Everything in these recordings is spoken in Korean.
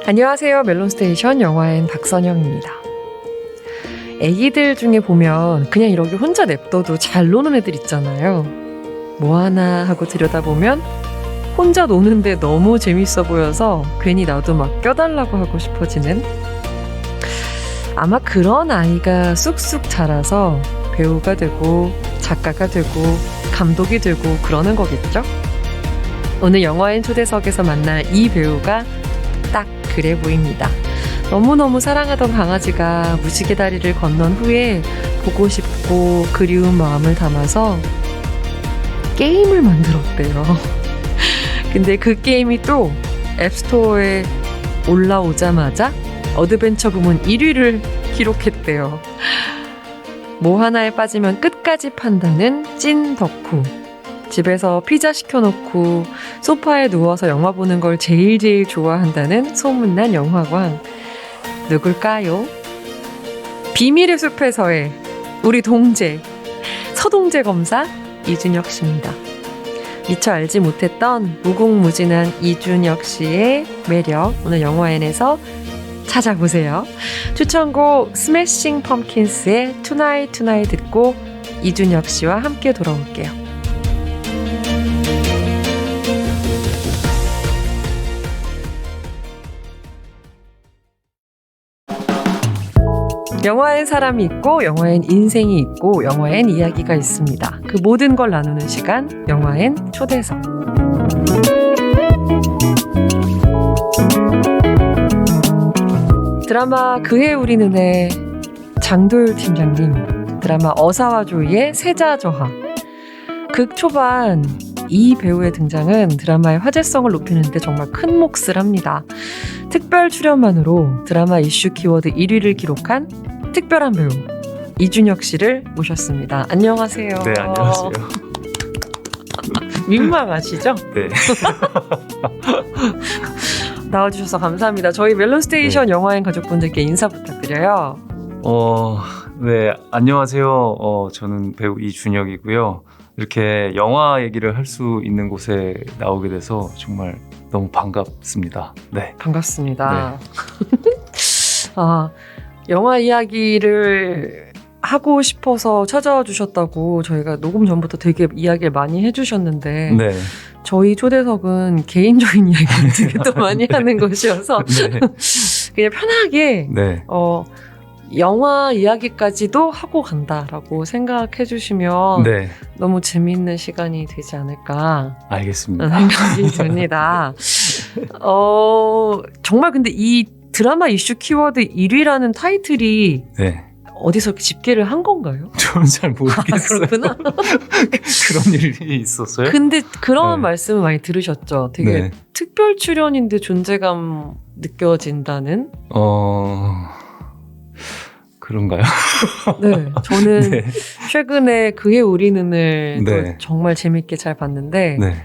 안녕하세요. 멜론스테이션 영화엔 박선영입니다. 애기들 중에 보면 그냥 이렇게 혼자 냅둬도 잘 노는 애들 있잖아요. 뭐 하나 하고 들여다보면 혼자 노는데 너무 재밌어 보여서 괜히 나도 막 껴달라고 하고 싶어지는, 아마 그런 아이가 쑥쑥 자라서 배우가 되고 작가가 되고 감독이 되고 그러는 거겠죠? 오늘 영화엔 초대석에서 만날 이 배우가 딱 그래 보입니다. 너무너무 사랑하던 강아지가 무지개 다리를 건넌 후에 보고 싶고 그리운 마음을 담아서 게임을 만들었대요. 근데 그 게임이 또 앱스토어에 올라오자마자 어드벤처 부문 1위를 기록했대요. 뭐 하나에 빠지면 끝까지 판다는 찐 덕후. 집에서 피자 시켜놓고 소파에 누워서 영화 보는 걸 제일 좋아한다는 소문난 영화광. 누굴까요? 비밀의 숲에서의 우리 동재, 서동재 검사 이준혁 씨입니다. 미처 알지 못했던 무궁무진한 이준혁 씨의 매력, 오늘 영화엔에서 찾아보세요. 추천곡 스매싱 펌킨스의 투나잇 투나잇 듣고 이준혁 씨와 함께 돌아올게요. 영화엔 사람이 있고 영화엔 인생이 있고 영화엔 이야기가 있습니다. 그 모든 걸 나누는 시간, 영화엔 초대석. 드라마 그해 우리 눈에 장도율 팀장님, 드라마 어사와 조이의 세자저하. 극 초반 이 배우의 등장은 드라마의 화제성을 높이는 데 정말 큰 몫을 합니다. 특별 출연만으로 드라마 이슈 키워드 1위를 기록한 특별한 배우 이준혁 씨를 모셨습니다. 안녕하세요. 네, 안녕하세요. 민망하시죠? 네. 나와주셔서 감사합니다. 저희 멜론스테이션 영화인 가족분들께 인사 부탁드려요. 네, 안녕하세요. 저는 배우 이준혁이고요. 이렇게 영화 얘기를 할 수 있는 곳에 나오게 돼서 정말 너무 반갑습니다. 네. 반갑습니다. 네. 영화 이야기를 하고 싶어서 찾아와 주셨다고 저희가 녹음 전부터 되게 이야기를 많이 해주셨는데, 네. 저희 초대석은 개인적인 이야기를 되게 또 많이 하는 곳이어서 네. 그냥 편하게 네. 영화 이야기까지도 하고 간다라고 생각해 주시면 네. 너무 재미있는 시간이 되지 않을까 알겠습니다. 생각이 듭니다. 정말 근데 이 드라마 이슈 키워드 1위라는 타이틀이 네. 어디서 집계를 한 건가요? 저는 잘 모르겠어요. 그렇구나. 그런 일이 있었어요? 근데 그런 네. 말씀을 많이 들으셨죠? 되게 네. 특별 출연인데 존재감 느껴진다는? 그런가요? 네, 저는 네. 최근에 그의 우리 눈을 네. 정말 재밌게 잘 봤는데, 네.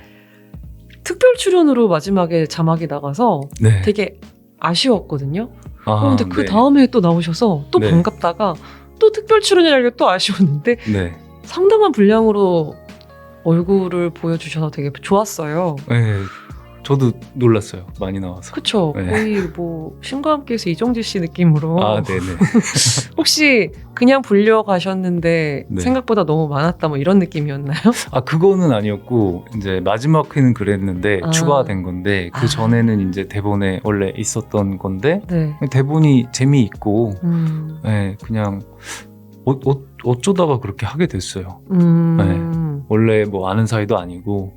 특별 출연으로 마지막에 자막이 나가서 네. 되게 아쉬웠거든요. 아, 근데 그 네. 다음에 또 나오셔서 또 네. 반갑다가 또 특별 출연이라는 게 또 아쉬웠는데 네. 상당한 분량으로 얼굴을 보여주셔서 되게 좋았어요. 네. 저도 놀랐어요. 많이 나와서. 그쵸? 네. 거의 뭐 신과 함께해서 이정재 씨 느낌으로. 아, 네네. 혹시 그냥 불려가셨는데 네. 생각보다 너무 많았다 뭐 이런 느낌이었나요? 아, 그거는 아니었고, 이제 마지막 회는 그랬는데, 아. 추가된 건데, 그 전에는 이제 대본에 원래 있었던 건데, 네. 대본이 재미있고, 네, 그냥, 어쩌다가 그렇게 하게 됐어요. 원래 뭐 아는 사이도 아니고,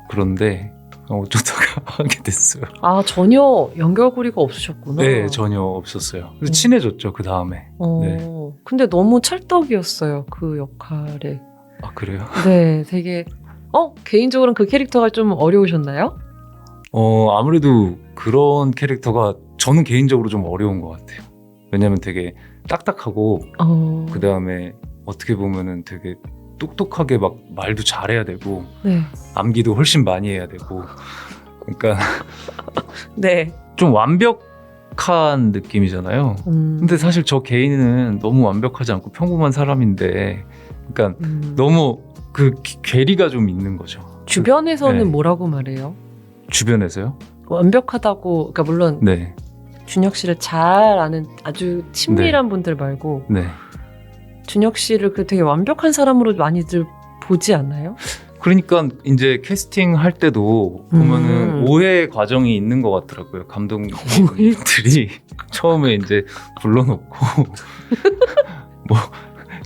그런데, 어쩌다가 하게 됐어요. 아, 전혀 연결고리가 없으셨구나. 네, 전혀 없었어요. 그래서 친해졌죠, 그 다음에. 네. 근데 너무 찰떡이었어요, 그 역할에. 아, 그래요? 네, 되게 개인적으로는 그 캐릭터가 좀 어려우셨나요? 아무래도 그런 캐릭터가 저는 개인적으로 좀 어려운 것 같아요. 왜냐면 되게 딱딱하고, 그 다음에 어떻게 보면은 되게 똑똑하게 막 말도 잘해야 되고, 네. 암기도 훨씬 많이 해야 되고, 그러니까 네. 좀 완벽한 느낌이잖아요. 근데 사실 저 개인은 너무 완벽하지 않고 평범한 사람인데, 그러니까 너무 그 괴리가 좀 있는 거죠. 주변에서는 네. 뭐라고 말해요? 주변에서요? 완벽하다고, 그러니까 물론 네. 준혁 씨를 잘 아는 아주 친밀한 분들 말고 네. 준혁 씨를 그 되게 완벽한 사람으로 많이들 보지 않나요? 그러니까 이제 캐스팅 할 때도 보면은 오해 과정이 있는 것 같더라고요. 감독님들이 처음에 이제 불러놓고 뭐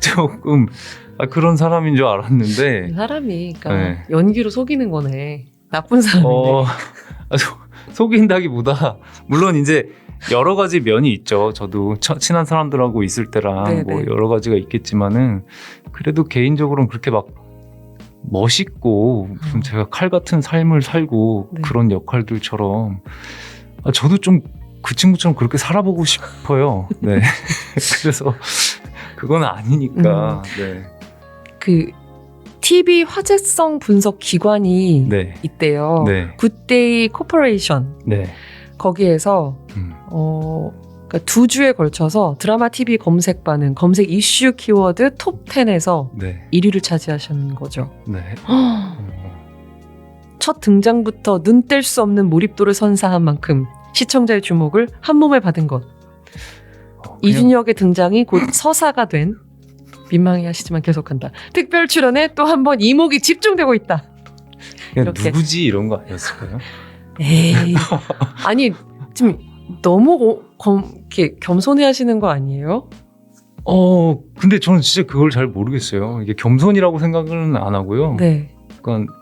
조금 그런 사람인 줄 알았는데 그 사람이 그러니까 네. 연기로 속이는 거네. 나쁜 사람이네. 속인다기보다 물론 이제 여러 가지 면이 있죠. 저도 친한 사람들하고 있을 때랑 네네. 뭐 여러 가지가 있겠지만은 그래도 개인적으로는 그렇게 막 멋있고 무슨 제가 칼 같은 삶을 살고 네. 그런 역할들처럼 저도 좀 그 친구처럼 그렇게 살아보고 싶어요. 네. 그래서 그건 아니니까. 네. 그 TV 화제성 분석 기관이 네. 있대요. 네. 굿데이 코퍼레이션. 네. 거기에서 그러니까 2주에 걸쳐서 드라마 TV 검색 반응, 검색 이슈 키워드 톱 10에서 네. 1위를 차지하신 거죠. 네. 첫 등장부터 눈 뗄 수 없는 몰입도를 선사한 만큼 시청자의 주목을 한 몸에 받은 것. 이준혁의 등장이 곧 서사가 된 민망해하시지만 계속한다. 특별 출연에 또 한 번 이목이 집중되고 있다. 이렇게. 누구지 이런 거 아니었을까요? 에이, 아니 지금 너무 이렇게 겸손해하시는 거 아니에요? 근데 저는 진짜 그걸 잘 모르겠어요. 이게 겸손이라고 생각은 안 하고요. 네. 그러니까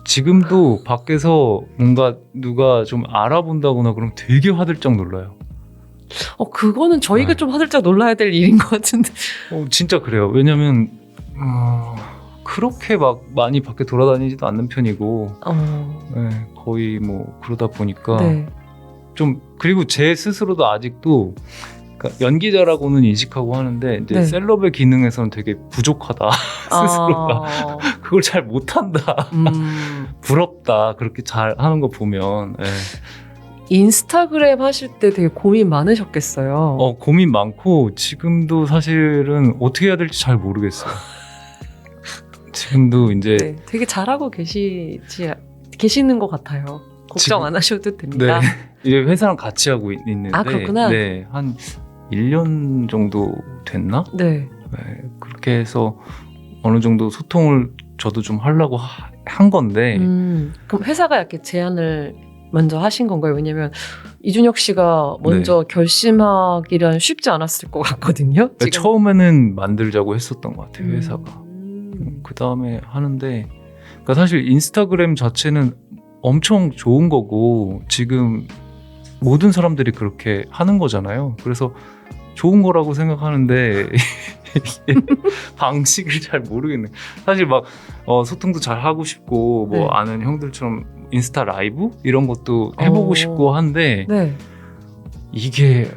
지금도 밖에서 뭔가 누가 좀 알아본다거나 그러면 되게 화들짝 놀라요. 그거는 저희가 네. 좀 화들짝 놀라야 될 일인 것 같은데. 진짜 그래요. 왜냐면 그렇게 막 많이 밖에 돌아다니지도 않는 편이고 네, 거의 뭐 그러다 보니까 네. 좀 그리고 제 스스로도 아직도 그러니까 연기자라고는 인식하고 하는데 이제 네. 셀럽의 기능에서는 되게 부족하다 스스로가 그걸 잘 못한다 부럽다 그렇게 잘 하는 거 보면 네. 인스타그램 하실 때 되게 고민 많으셨겠어요. 고민 많고 지금도 사실은 어떻게 해야 될지 잘 모르겠어요. 지금도 이제 네, 되게 잘하고 계시는 것 같아요. 걱정 안 하셔도 됩니다. 네, 이제 회사랑 같이 하고 있는데 그렇구나. 네, 한 1년 정도 됐나? 네. 네, 그렇게 해서 어느 정도 소통을 저도 좀 하려고 한 건데 그럼 회사가 이렇게 제안을 먼저 하신 건가요? 왜냐면 이준혁 씨가 먼저 결심하기란 쉽지 않았을 것 같거든요. 지금. 처음에는 만들자고 했었던 것 같아요. 회사가. 그 다음에 하는데 그러니까 사실 인스타그램 자체는 엄청 좋은 거고 지금 모든 사람들이 그렇게 하는 거잖아요. 그래서 좋은 거라고 생각하는데 이게 방식을 잘 모르겠네. 사실 막 소통도 잘 하고 싶고 뭐 네. 아는 형들처럼 인스타 라이브 이런 것도 해보고 싶고 한데 네. 이게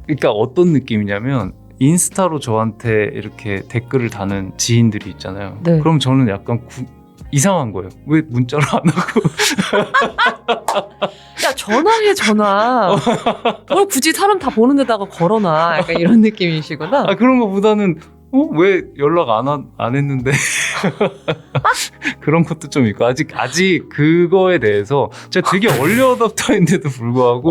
그러니까 어떤 느낌이냐면 인스타로 저한테 이렇게 댓글을 다는 지인들이 있잖아요. 네. 그럼 저는 약간 이상한 거예요. 왜 문자로 안 하고 야 전화해 전화. 뭘 굳이 사람 다 보는 데다가 걸어놔. 약간 이런 느낌이시구나. 그런 거보다는 왜 연락 안 했는데 그런 것도 좀 있고 아직 그거에 대해서 제가 되게 얼리 어답터인데도 불구하고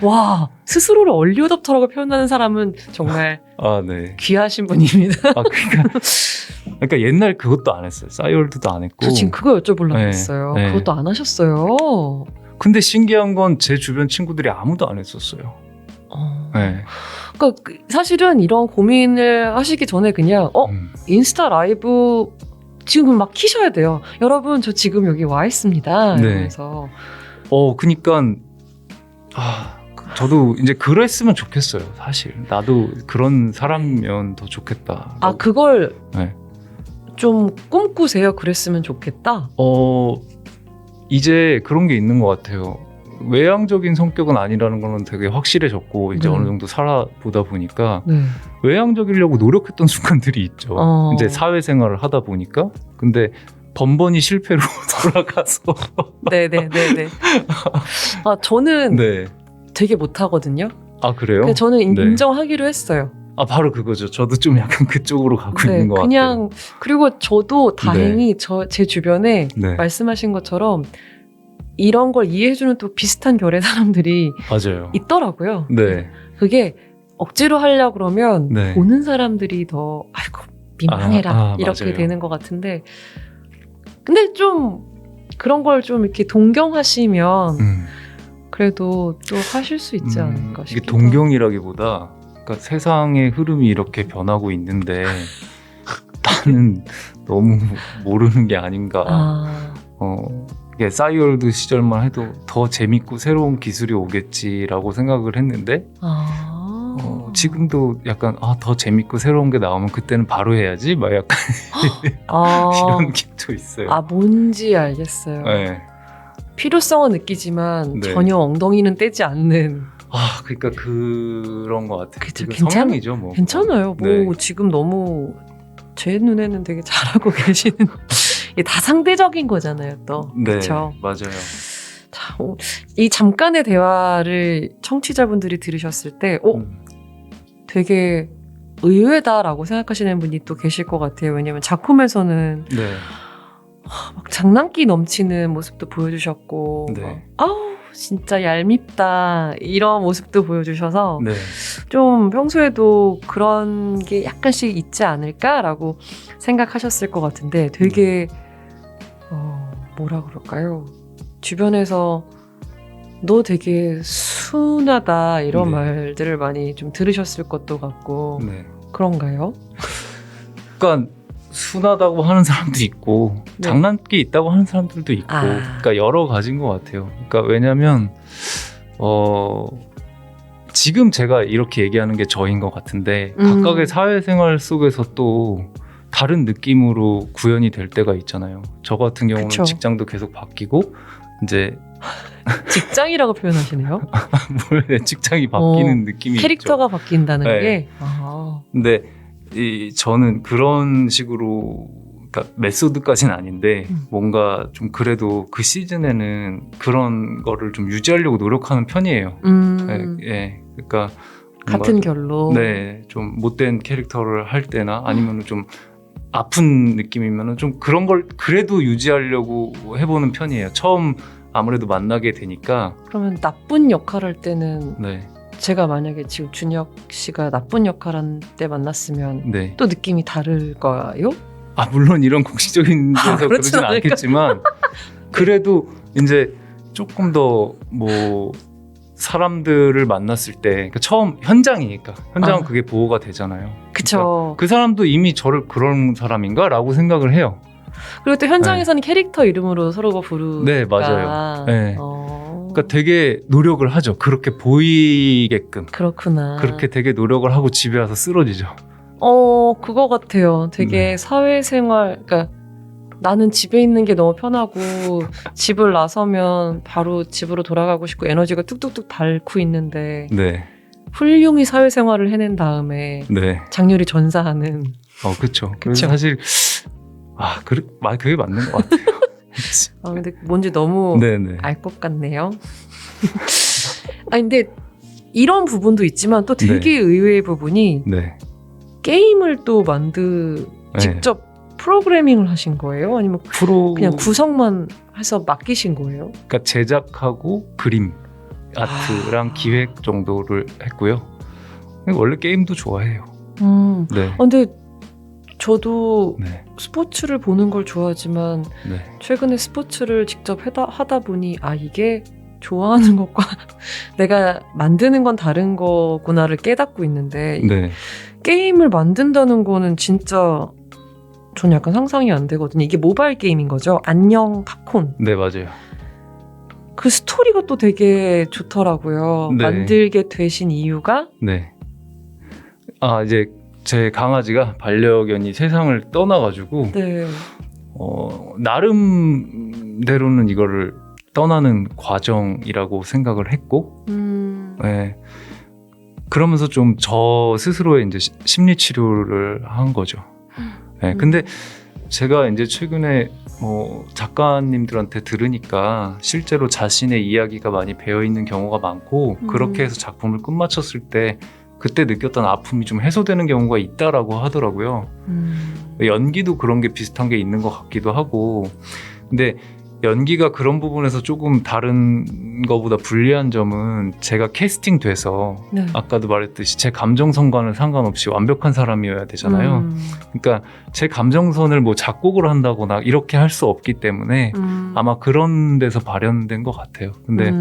와 스스로를 얼리 어답터라고 표현하는 사람은 정말 네. 귀하신 분입니다. 그러니까 옛날 그것도 안 했어요. 싸이월드도 안 했고. 저 지금 그거 여쭤보려고 했어요. 네. 그것도 안 하셨어요. 근데 신기한 건 제 주변 친구들이 아무도 안 했었어요. 네. 그러니까 사실은 이런 고민을 하시기 전에 그냥 인스타 라이브 지금 막 키셔야 돼요. 여러분 저 지금 여기 와 있습니다. 네. 이러면서. 그니까 저도 이제 그랬으면 좋겠어요. 사실 나도 그런 사람이면 더 좋겠다. 그걸 네. 좀 꿈꾸세요. 그랬으면 좋겠다. 이제 그런 게 있는 것 같아요. 외향적인 성격은 아니라는 거는 되게 확실해졌고 이제 어느 정도 살아보다 보니까 외향적이려고 노력했던 순간들이 있죠. 이제 사회생활을 하다 보니까 근데 번번이 실패로 돌아가서 네네네네. 저는 네. 되게 못하거든요. 그래요? 저는 인정하기로 했어요. 바로 그거죠. 저도 좀 약간 그쪽으로 가고 있는 것 같아요. 그리고 저도 다행히 제 주변에 네. 말씀하신 것처럼 이런 걸 이해해주는 또 비슷한 결의 사람들이 맞아요. 있더라고요. 네. 그게 억지로 하려고 그러면 네. 보는 사람들이 더 아이고 민망해라 이렇게 맞아요. 되는 것 같은데 근데 좀 그런 걸 좀 이렇게 동경하시면 그래도 또 하실 수 있지 않을까 이게 싶기도 동경이라기보다 그러니까 세상의 흐름이 이렇게 변하고 있는데 나는 너무 모르는 게 아닌가. 이게 싸이월드 시절만 해도 더 재밌고 새로운 기술이 오겠지라고 생각을 했는데 지금도 약간 더 재밌고 새로운 게 나오면 그때는 바로 해야지 막 약간 이런 기도 있어요. 뭔지 알겠어요. 네. 필요성은 느끼지만 네. 전혀 엉덩이는 떼지 않는. 그러니까 그런 것 같아요. 그쵸, 성향이죠, 뭐. 괜찮아요. 뭐 네. 지금 너무 제 눈에는 되게 잘하고 계시는. 이게 다 상대적인 거잖아요, 또. 네, 그렇죠. 맞아요. 자, 이 잠깐의 대화를 청취자분들이 들으셨을 때, 되게 의외다라고 생각하시는 분이 또 계실 것 같아요. 왜냐면 작품에서는 네. 막 장난기 넘치는 모습도 보여주셨고, 네. 아우 진짜 얄밉다 이런 모습도 보여주셔서 네. 좀 평소에도 그런 게 약간씩 있지 않을까라고 생각하셨을 것 같은데 되게 뭐라 그럴까요? 주변에서 너 되게 순하다 이런 네. 말들을 많이 좀 들으셨을 것도 같고 네. 그런가요? 그러니까 순하다고 하는 사람도 있고 네. 장난기 있다고 하는 사람들도 있고 그러니까 여러 가지인 것 같아요. 그러니까 왜냐하면 지금 제가 이렇게 얘기하는 게 저인 것 같은데 각각의 사회생활 속에서 또 다른 느낌으로 구현이 될 때가 있잖아요. 저 같은 경우는 그쵸. 직장도 계속 바뀌고 이제 직장이라고 표현하시네요. 원래 직장이 바뀌는 느낌이 캐릭터가 있죠. 바뀐다는 네. 게. 근데 저는 그런 식으로 그러니까 메소드까지는 아닌데 뭔가 좀 그래도 그 시즌에는 그런 거를 좀 유지하려고 노력하는 편이에요. 예, 그러니까 같은 결로. 네, 좀 못된 캐릭터를 할 때나 아니면 좀 아픈 느낌이면은 좀 그런 걸 그래도 유지하려고 해보는 편이에요. 처음 아무래도 만나게 되니까. 그러면 나쁜 역할 할 때는 네. 제가 만약에 지금 준혁 씨가 나쁜 역할 한 때 만났으면 네. 또 느낌이 다를까요? 물론 이런 공식적인 데서 그렇진 그러진 않을까? 않겠지만 그래도 이제 조금 더 뭐 사람들을 만났을 때 그러니까 처음 현장이니까 현장은 그게 보호가 되잖아요. 그쵸. 그러니까 그 사람도 이미 저를 그런 사람인가라고 생각을 해요. 그리고 또 현장에서는 캐릭터 이름으로 서로가 부르니까. 네, 맞아요. 네. 그러니까 되게 노력을 하죠. 그렇게 보이게끔. 그렇구나. 그렇게 되게 노력을 하고 집에 와서 쓰러지죠. 그거 같아요. 되게 사회생활, 그러니까 나는 집에 있는 게 너무 편하고 집을 나서면 바로 집으로 돌아가고 싶고 에너지가 뚝뚝뚝 닿고 있는데 네. 훌륭히 사회생활을 해낸 다음에 네. 장렬히 전사하는. 그렇죠. 그래서 사실 그게 맞는 것 같아요. 근데 뭔지 너무 알 것 같네요. 근데 이런 부분도 있지만 또 되게 의외의 부분이 게임을 또 직접 프로그래밍을 하신 거예요? 아니면 그냥 구성만 해서 맡기신 거예요? 그러니까 제작하고 그림, 아트랑 기획 정도를 했고요. 원래 게임도 좋아해요. 근데 저도 스포츠를 보는 걸 좋아하지만 최근에 스포츠를 직접 하다 보니 이게 좋아하는 것과 내가 만드는 건 다른 거구나를 깨닫고 있는데 게임을 만든다는 거는 진짜 전 약간 상상이 안 되거든요. 이게 모바일 게임인 거죠? 안녕 팝콘. 네, 맞아요. 그 스토리가 또 되게 좋더라고요. 만들게 되신 이유가? 이제 제 강아지가 반려견이 세상을 떠나가지고 나름대로는 이거를 떠나는 과정이라고 생각을 했고 그러면서 좀 저 스스로의 이제 심리 치료를 한 거죠. 근데 제가 이제 최근에 작가님들한테 들으니까 실제로 자신의 이야기가 많이 배어 있는 경우가 많고 그렇게 해서 작품을 끝마쳤을 때 그때 느꼈던 아픔이 좀 해소되는 경우가 있다라고 하더라고요. 연기도 그런 게 비슷한 게 있는 것 같기도 하고. 근데 연기가 그런 부분에서 조금 다른 거보다 불리한 점은 제가 캐스팅 돼서 네. 아까도 말했듯이 제 감정선과는 상관없이 완벽한 사람이어야 되잖아요. 그러니까 제 감정선을 뭐 작곡을 한다거나 이렇게 할 수 없기 때문에 아마 그런 데서 발현된 것 같아요. 근데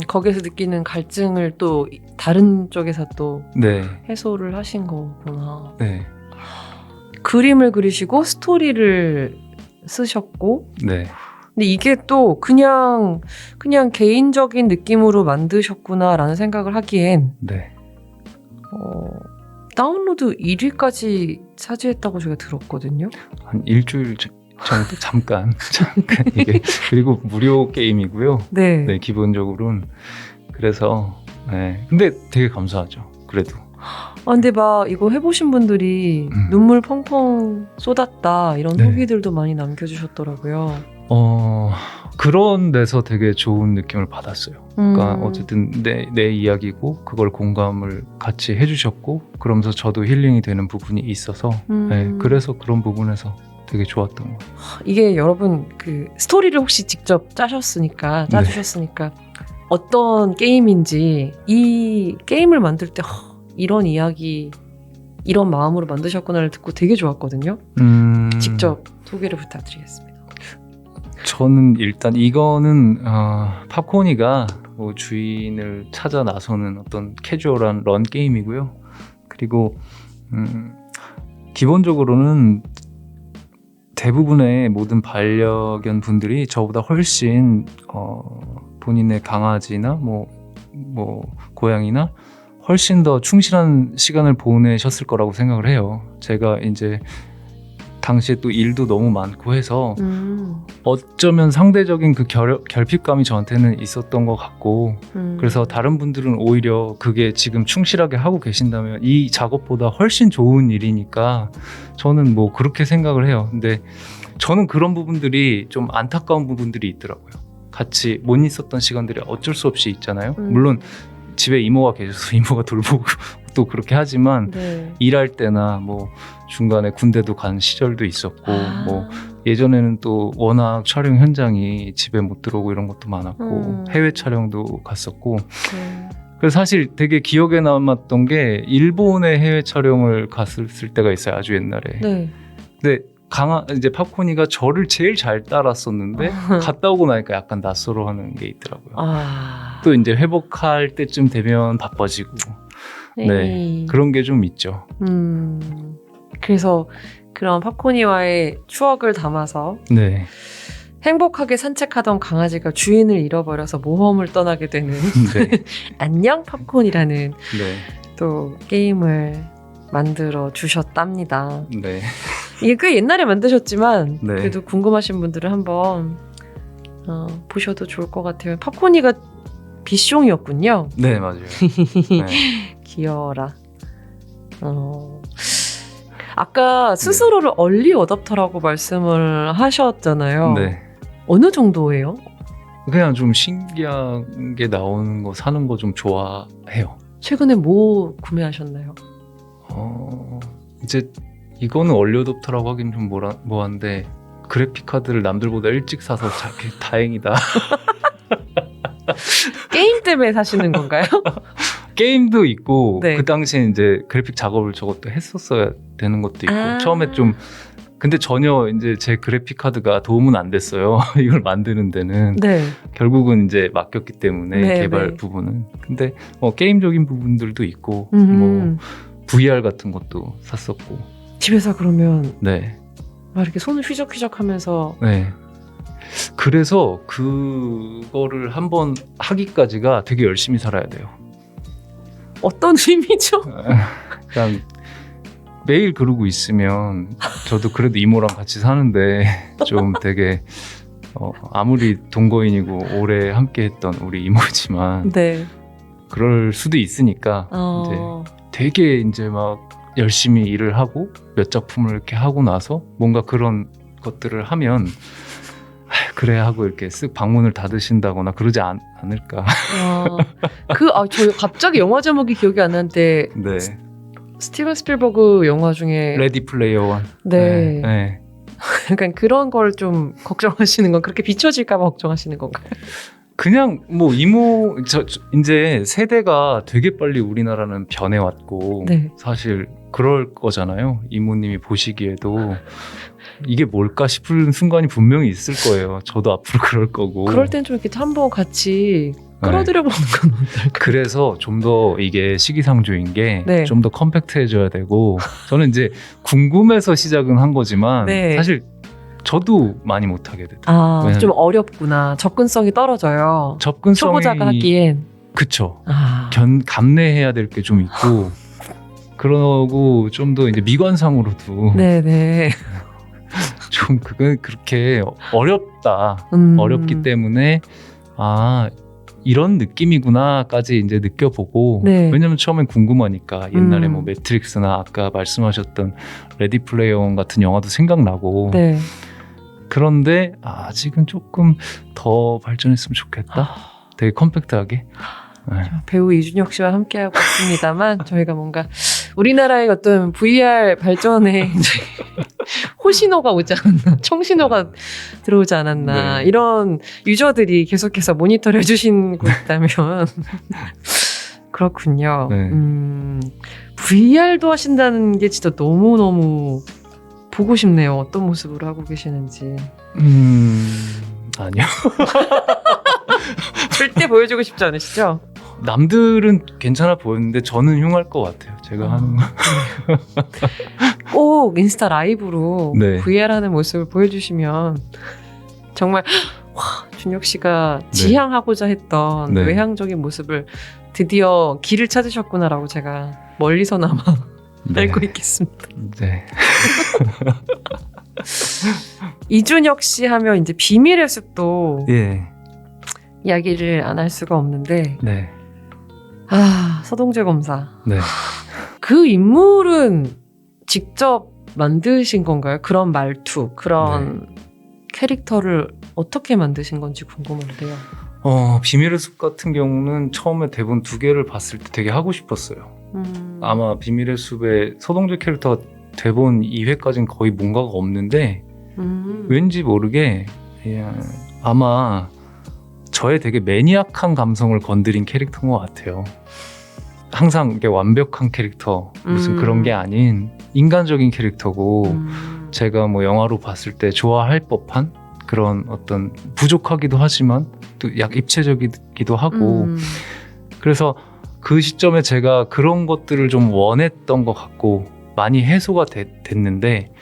거기서 느끼는 갈증을 또 다른 쪽에서 또 네. 해소를 하신 거구나. 네. 그림을 그리시고 스토리를 쓰셨고 네. 근데 이게 또 그냥 개인적인 느낌으로 만드셨구나라는 생각을 하기엔 네. 다운로드 1위까지 차지했다고 제가 들었거든요. 한 일주일 정도 잠깐 이게 그리고 무료 게임이고요. 네. 네, 기본적으로는 그래서 네. 근데 되게 감사하죠. 그래도. 근데 막 이거 해보신 분들이 눈물 펑펑 쏟았다 이런 네. 후기들도 많이 남겨주셨더라고요. 그런 데서 되게 좋은 느낌을 받았어요. 그러니까 어쨌든 내 이야기고 그걸 공감을 같이 해주셨고 그러면서 저도 힐링이 되는 부분이 있어서 네, 그래서 그런 부분에서 되게 좋았던 것 같아요. 이게 여러분 그 스토리를 혹시 직접 짜주셨으니까 어떤 게임인지 이 게임을 만들 때 이런 이야기 이런 마음으로 만드셨구나를 듣고 되게 좋았거든요. 직접 소개를 부탁드리겠습니다. 저는 일단 이거는 팝코니가 뭐 주인을 찾아 나서는 어떤 캐주얼한 런 게임이고요. 그리고 기본적으로는 대부분의 모든 반려견 분들이 저보다 훨씬 본인의 강아지나 뭐 고양이나 훨씬 더 충실한 시간을 보내셨을 거라고 생각을 해요. 제가 이제 당시에 또 일도 너무 많고 해서 어쩌면 상대적인 그 결핍감이 저한테는 있었던 것 같고 그래서 다른 분들은 오히려 그게 지금 충실하게 하고 계신다면 이 작업보다 훨씬 좋은 일이니까 저는 뭐 그렇게 생각을 해요. 근데 저는 그런 부분들이 좀 안타까운 부분들이 있더라고요. 같이 못 있었던 시간들이 어쩔 수 없이 있잖아요. 물론 집에 이모가 계셔서 이모가 돌보고 또 그렇게 하지만 네. 일할 때나 뭐 중간에 군대도 간 시절도 있었고 뭐 예전에는 또 워낙 촬영 현장이 집에 못 들어오고 이런 것도 많았고 해외 촬영도 갔었고 그래서 사실 되게 기억에 남았던 게 일본에 해외 촬영을 갔을 때가 있어요. 아주 옛날에. 네. 근데 이제 팝코니가 저를 제일 잘 따랐었는데 갔다 오고 나니까 약간 낯설어하는 게 있더라고요. 또 이제 회복할 때쯤 되면 바빠지고 네 그런 게 좀 있죠. 그래서 그런 팝코니와의 추억을 담아서 네. 행복하게 산책하던 강아지가 주인을 잃어버려서 모험을 떠나게 되는 네. 안녕 팝콘이라는 네. 또 게임을 만들어 주셨답니다. 네. 이게 꽤 옛날에 만드셨지만 네. 그래도 궁금하신 분들은 한번 보셔도 좋을 것 같아요. 팝코니가 비숑이었군요. 네, 맞아요. 네. 귀여워라. 아까 스스로를 얼리 어답터라고 말씀을 하셨잖아요. 네. 어느 정도예요? 그냥 좀 신기한 게 나오는 거 사는 거 좀 좋아해요. 최근에 뭐 구매하셨나요? 이제 이거는 얼리어답터라고 하긴 좀 뭐한데 그래픽 카드를 남들보다 일찍 사서 다행이다. 게임 때문에 사시는 건가요? 게임도 있고 네. 그 당시에 이제 그래픽 작업을 저것도 했었어야 되는 것도 있고 처음에 좀 근데 전혀 이제 제 그래픽 카드가 도움은 안 됐어요. 이걸 만드는 데는 네. 결국은 이제 맡겼기 때문에 네, 개발 네. 부분은 근데 게임적인 부분들도 있고 뭐 VR 같은 것도 샀었고 집에서 그러면 네. 막 이렇게 손을 휘적휘적하면서 네. 그래서 그거를 한번 하기까지가 되게 열심히 살아야 돼요. 어떤 의미죠? 그냥 매일 그러고 있으면 저도 그래도 이모랑 같이 사는데 좀 되게 아무리 동거인이고 오래 함께했던 우리 이모지만 네. 그럴 수도 있으니까 이제 되게 이제 막 열심히 일을 하고 몇 작품을 이렇게 하고 나서 뭔가 그런 것들을 하면 그래 하고 이렇게 쓱 방문을 닫으신다거나 그러지 않을까. 저 갑자기 영화 제목이 기억이 안 나는데 네. 스티븐 스필버그 영화 중에 레디 플레이어 원. 네. 네. 약간 그런 걸 좀 걱정하시는 건 그렇게 비춰질까 봐 걱정하시는 건가요? 그냥 뭐 이제 세대가 되게 빨리 우리나라는 변해왔고 네. 사실 그럴 거잖아요. 이모님이 보시기에도 이게 뭘까 싶은 순간이 분명히 있을 거예요. 저도 앞으로 그럴 거고. 그럴 땐 좀 이렇게 한번 같이 끌어들여 보는 건 어떨까요? 그래서 좀 더 이게 시기상조인 게 네. 좀 더 컴팩트해져야 되고 저는 이제 궁금해서 시작은 한 거지만 네. 사실 저도 많이 못하게 되더라고요. 아, 좀 어렵구나. 접근성이 떨어져요. 접근성이 초보자가 하기엔. 그쵸. 아. 감내해야 될 게 좀 있고 그러고 좀 더 이제 미관상으로도 네네. 좀 그건 그렇게 어렵다. 어렵기 때문에 이런 느낌이구나까지 이제 느껴보고 네. 왜냐면 처음엔 궁금하니까 옛날에 뭐 매트릭스나 아까 말씀하셨던 레디 플레이어 원 같은 영화도 생각나고 네. 그런데 아직은 조금 더 발전했으면 좋겠다. 되게 컴팩트하게. 네. 배우 이준혁 씨와 함께하고 있습니다만 저희가 뭔가 우리나라의 어떤 VR 발전에 이제 호신호가 오지 않았나, 청신호가 들어오지 않았나 네. 이런 유저들이 계속해서 모니터를 해주시고 있다면 그렇군요. 네. VR도 하신다는 게 진짜 너무너무 보고 싶네요. 어떤 모습으로 하고 계시는지. 아니요. 절대 보여주고 싶지 않으시죠? 남들은 괜찮아 보였는데 저는 흉할 것 같아요. 제가 하는 거. 꼭 인스타 라이브로 네. VR 하는 모습을 보여주시면 정말 와, 준혁 씨가 지향하고자 했던 네. 외향적인 모습을 드디어 길을 찾으셨구나라고 제가 멀리서나마 네. 알고 있겠습니다. 네. 이준혁 씨 하면 이제 비밀의 숲도 예. 이야기를 안 할 수가 없는데 네. 서동재 검사. 네. 그 인물은 직접 만드신 건가요? 그런 말투, 그런 캐릭터를 어떻게 만드신 건지 궁금한데요. 비밀의 숲 같은 경우는 처음에 대본 2개를 봤을 때 되게 하고 싶었어요. 아마 비밀의 숲의 서동재 캐릭터가 대본 2회까지는 거의 뭔가가 없는데 왠지 모르게 그냥 아마 저의 되게 매니악한 감성을 건드린 캐릭터인 것 같아요. 항상 이게 완벽한 캐릭터 무슨 그런 게 아닌 인간적인 캐릭터고 제가 뭐 영화로 봤을 때 좋아할 법한 그런 어떤 부족하기도 하지만 또 약 입체적이기도 하고 그래서 그 시점에 제가 그런 것들을 좀 원했던 것 같고 많이 해소가 됐는데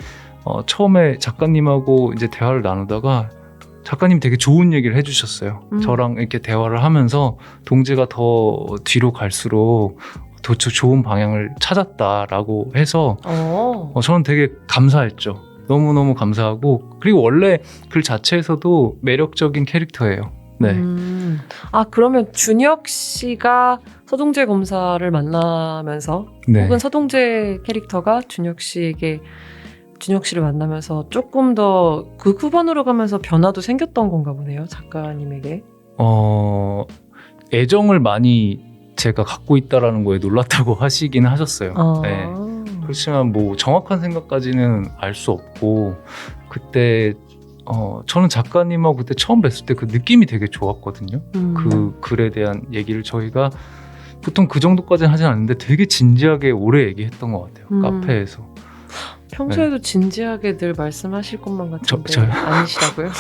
처음에 작가님하고 이제 대화를 나누다가 작가님 되게 좋은 얘기를 해주셨어요. 저랑 이렇게 대화를 하면서 동재가 더 뒤로 갈수록 더 좋은 방향을 찾았다라고 해서 저는 되게 감사했죠. 너무너무 감사하고 그리고 원래 글 자체에서도 매력적인 캐릭터예요. 네. 그러면 준혁 씨가 서동재 검사를 만나면서 네. 혹은 서동재 캐릭터가 준혁 씨를 만나면서 조금 더 극후반으로 가면서 변화도 생겼던 건가 보네요. 작가님에게. 애정을 많이 제가 갖고 있다라는 거에 놀랐다고 하시긴 하셨어요. 네. 그렇지만 뭐 정확한 생각까지는 알 수 없고 그때 저는 작가님하고 그때 처음 뵀을 때 그 느낌이 되게 좋았거든요. 그 글에 대한 얘기를 저희가 보통 그 정도까지는 하진 않는데 되게 진지하게 오래 얘기했던 것 같아요. 카페에서. 평소에도 진지하게 늘 말씀하실 것만 같은데 저요? 아니시라고요?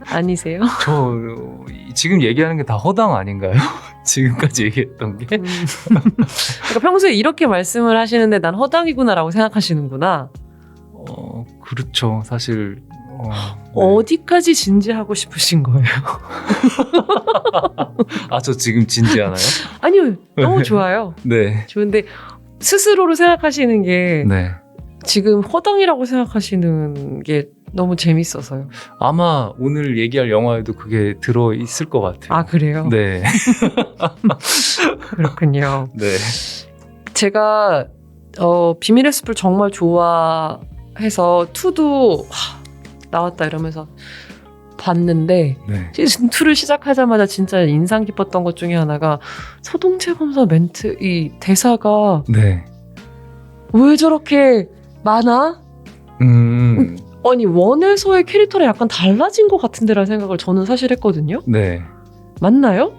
아니세요? 저 지금 얘기하는 게 다 허당 아닌가요? 지금까지 얘기했던 게? 그러니까 평소에 이렇게 말씀을 하시는데 난 허당이구나라고 생각하시는구나. 그렇죠. 사실 네. 어디까지 진지하고 싶으신 거예요? 저 지금 진지하나요? 아니요. 너무 좋아요. 네. 좋은데 스스로로 생각하시는 게 네. 지금 허당이라고 생각하시는 게 너무 재밌어서요. 아마 오늘 얘기할 영화에도 그게 들어있을 것 같아요. 그래요? 네. 그렇군요. 네. 제가 비밀의 숲을 정말 좋아해서 2도 나왔다 이러면서 봤는데 네. 시즌 2를 시작하자마자 진짜 인상 깊었던 것 중에 하나가 서동재 검사 이 대사가 네. 왜 저렇게 많아? 아니 원에서의 캐릭터랑 약간 달라진 것 같은데라는 생각을 저는 사실 했거든요. 네. 맞나요?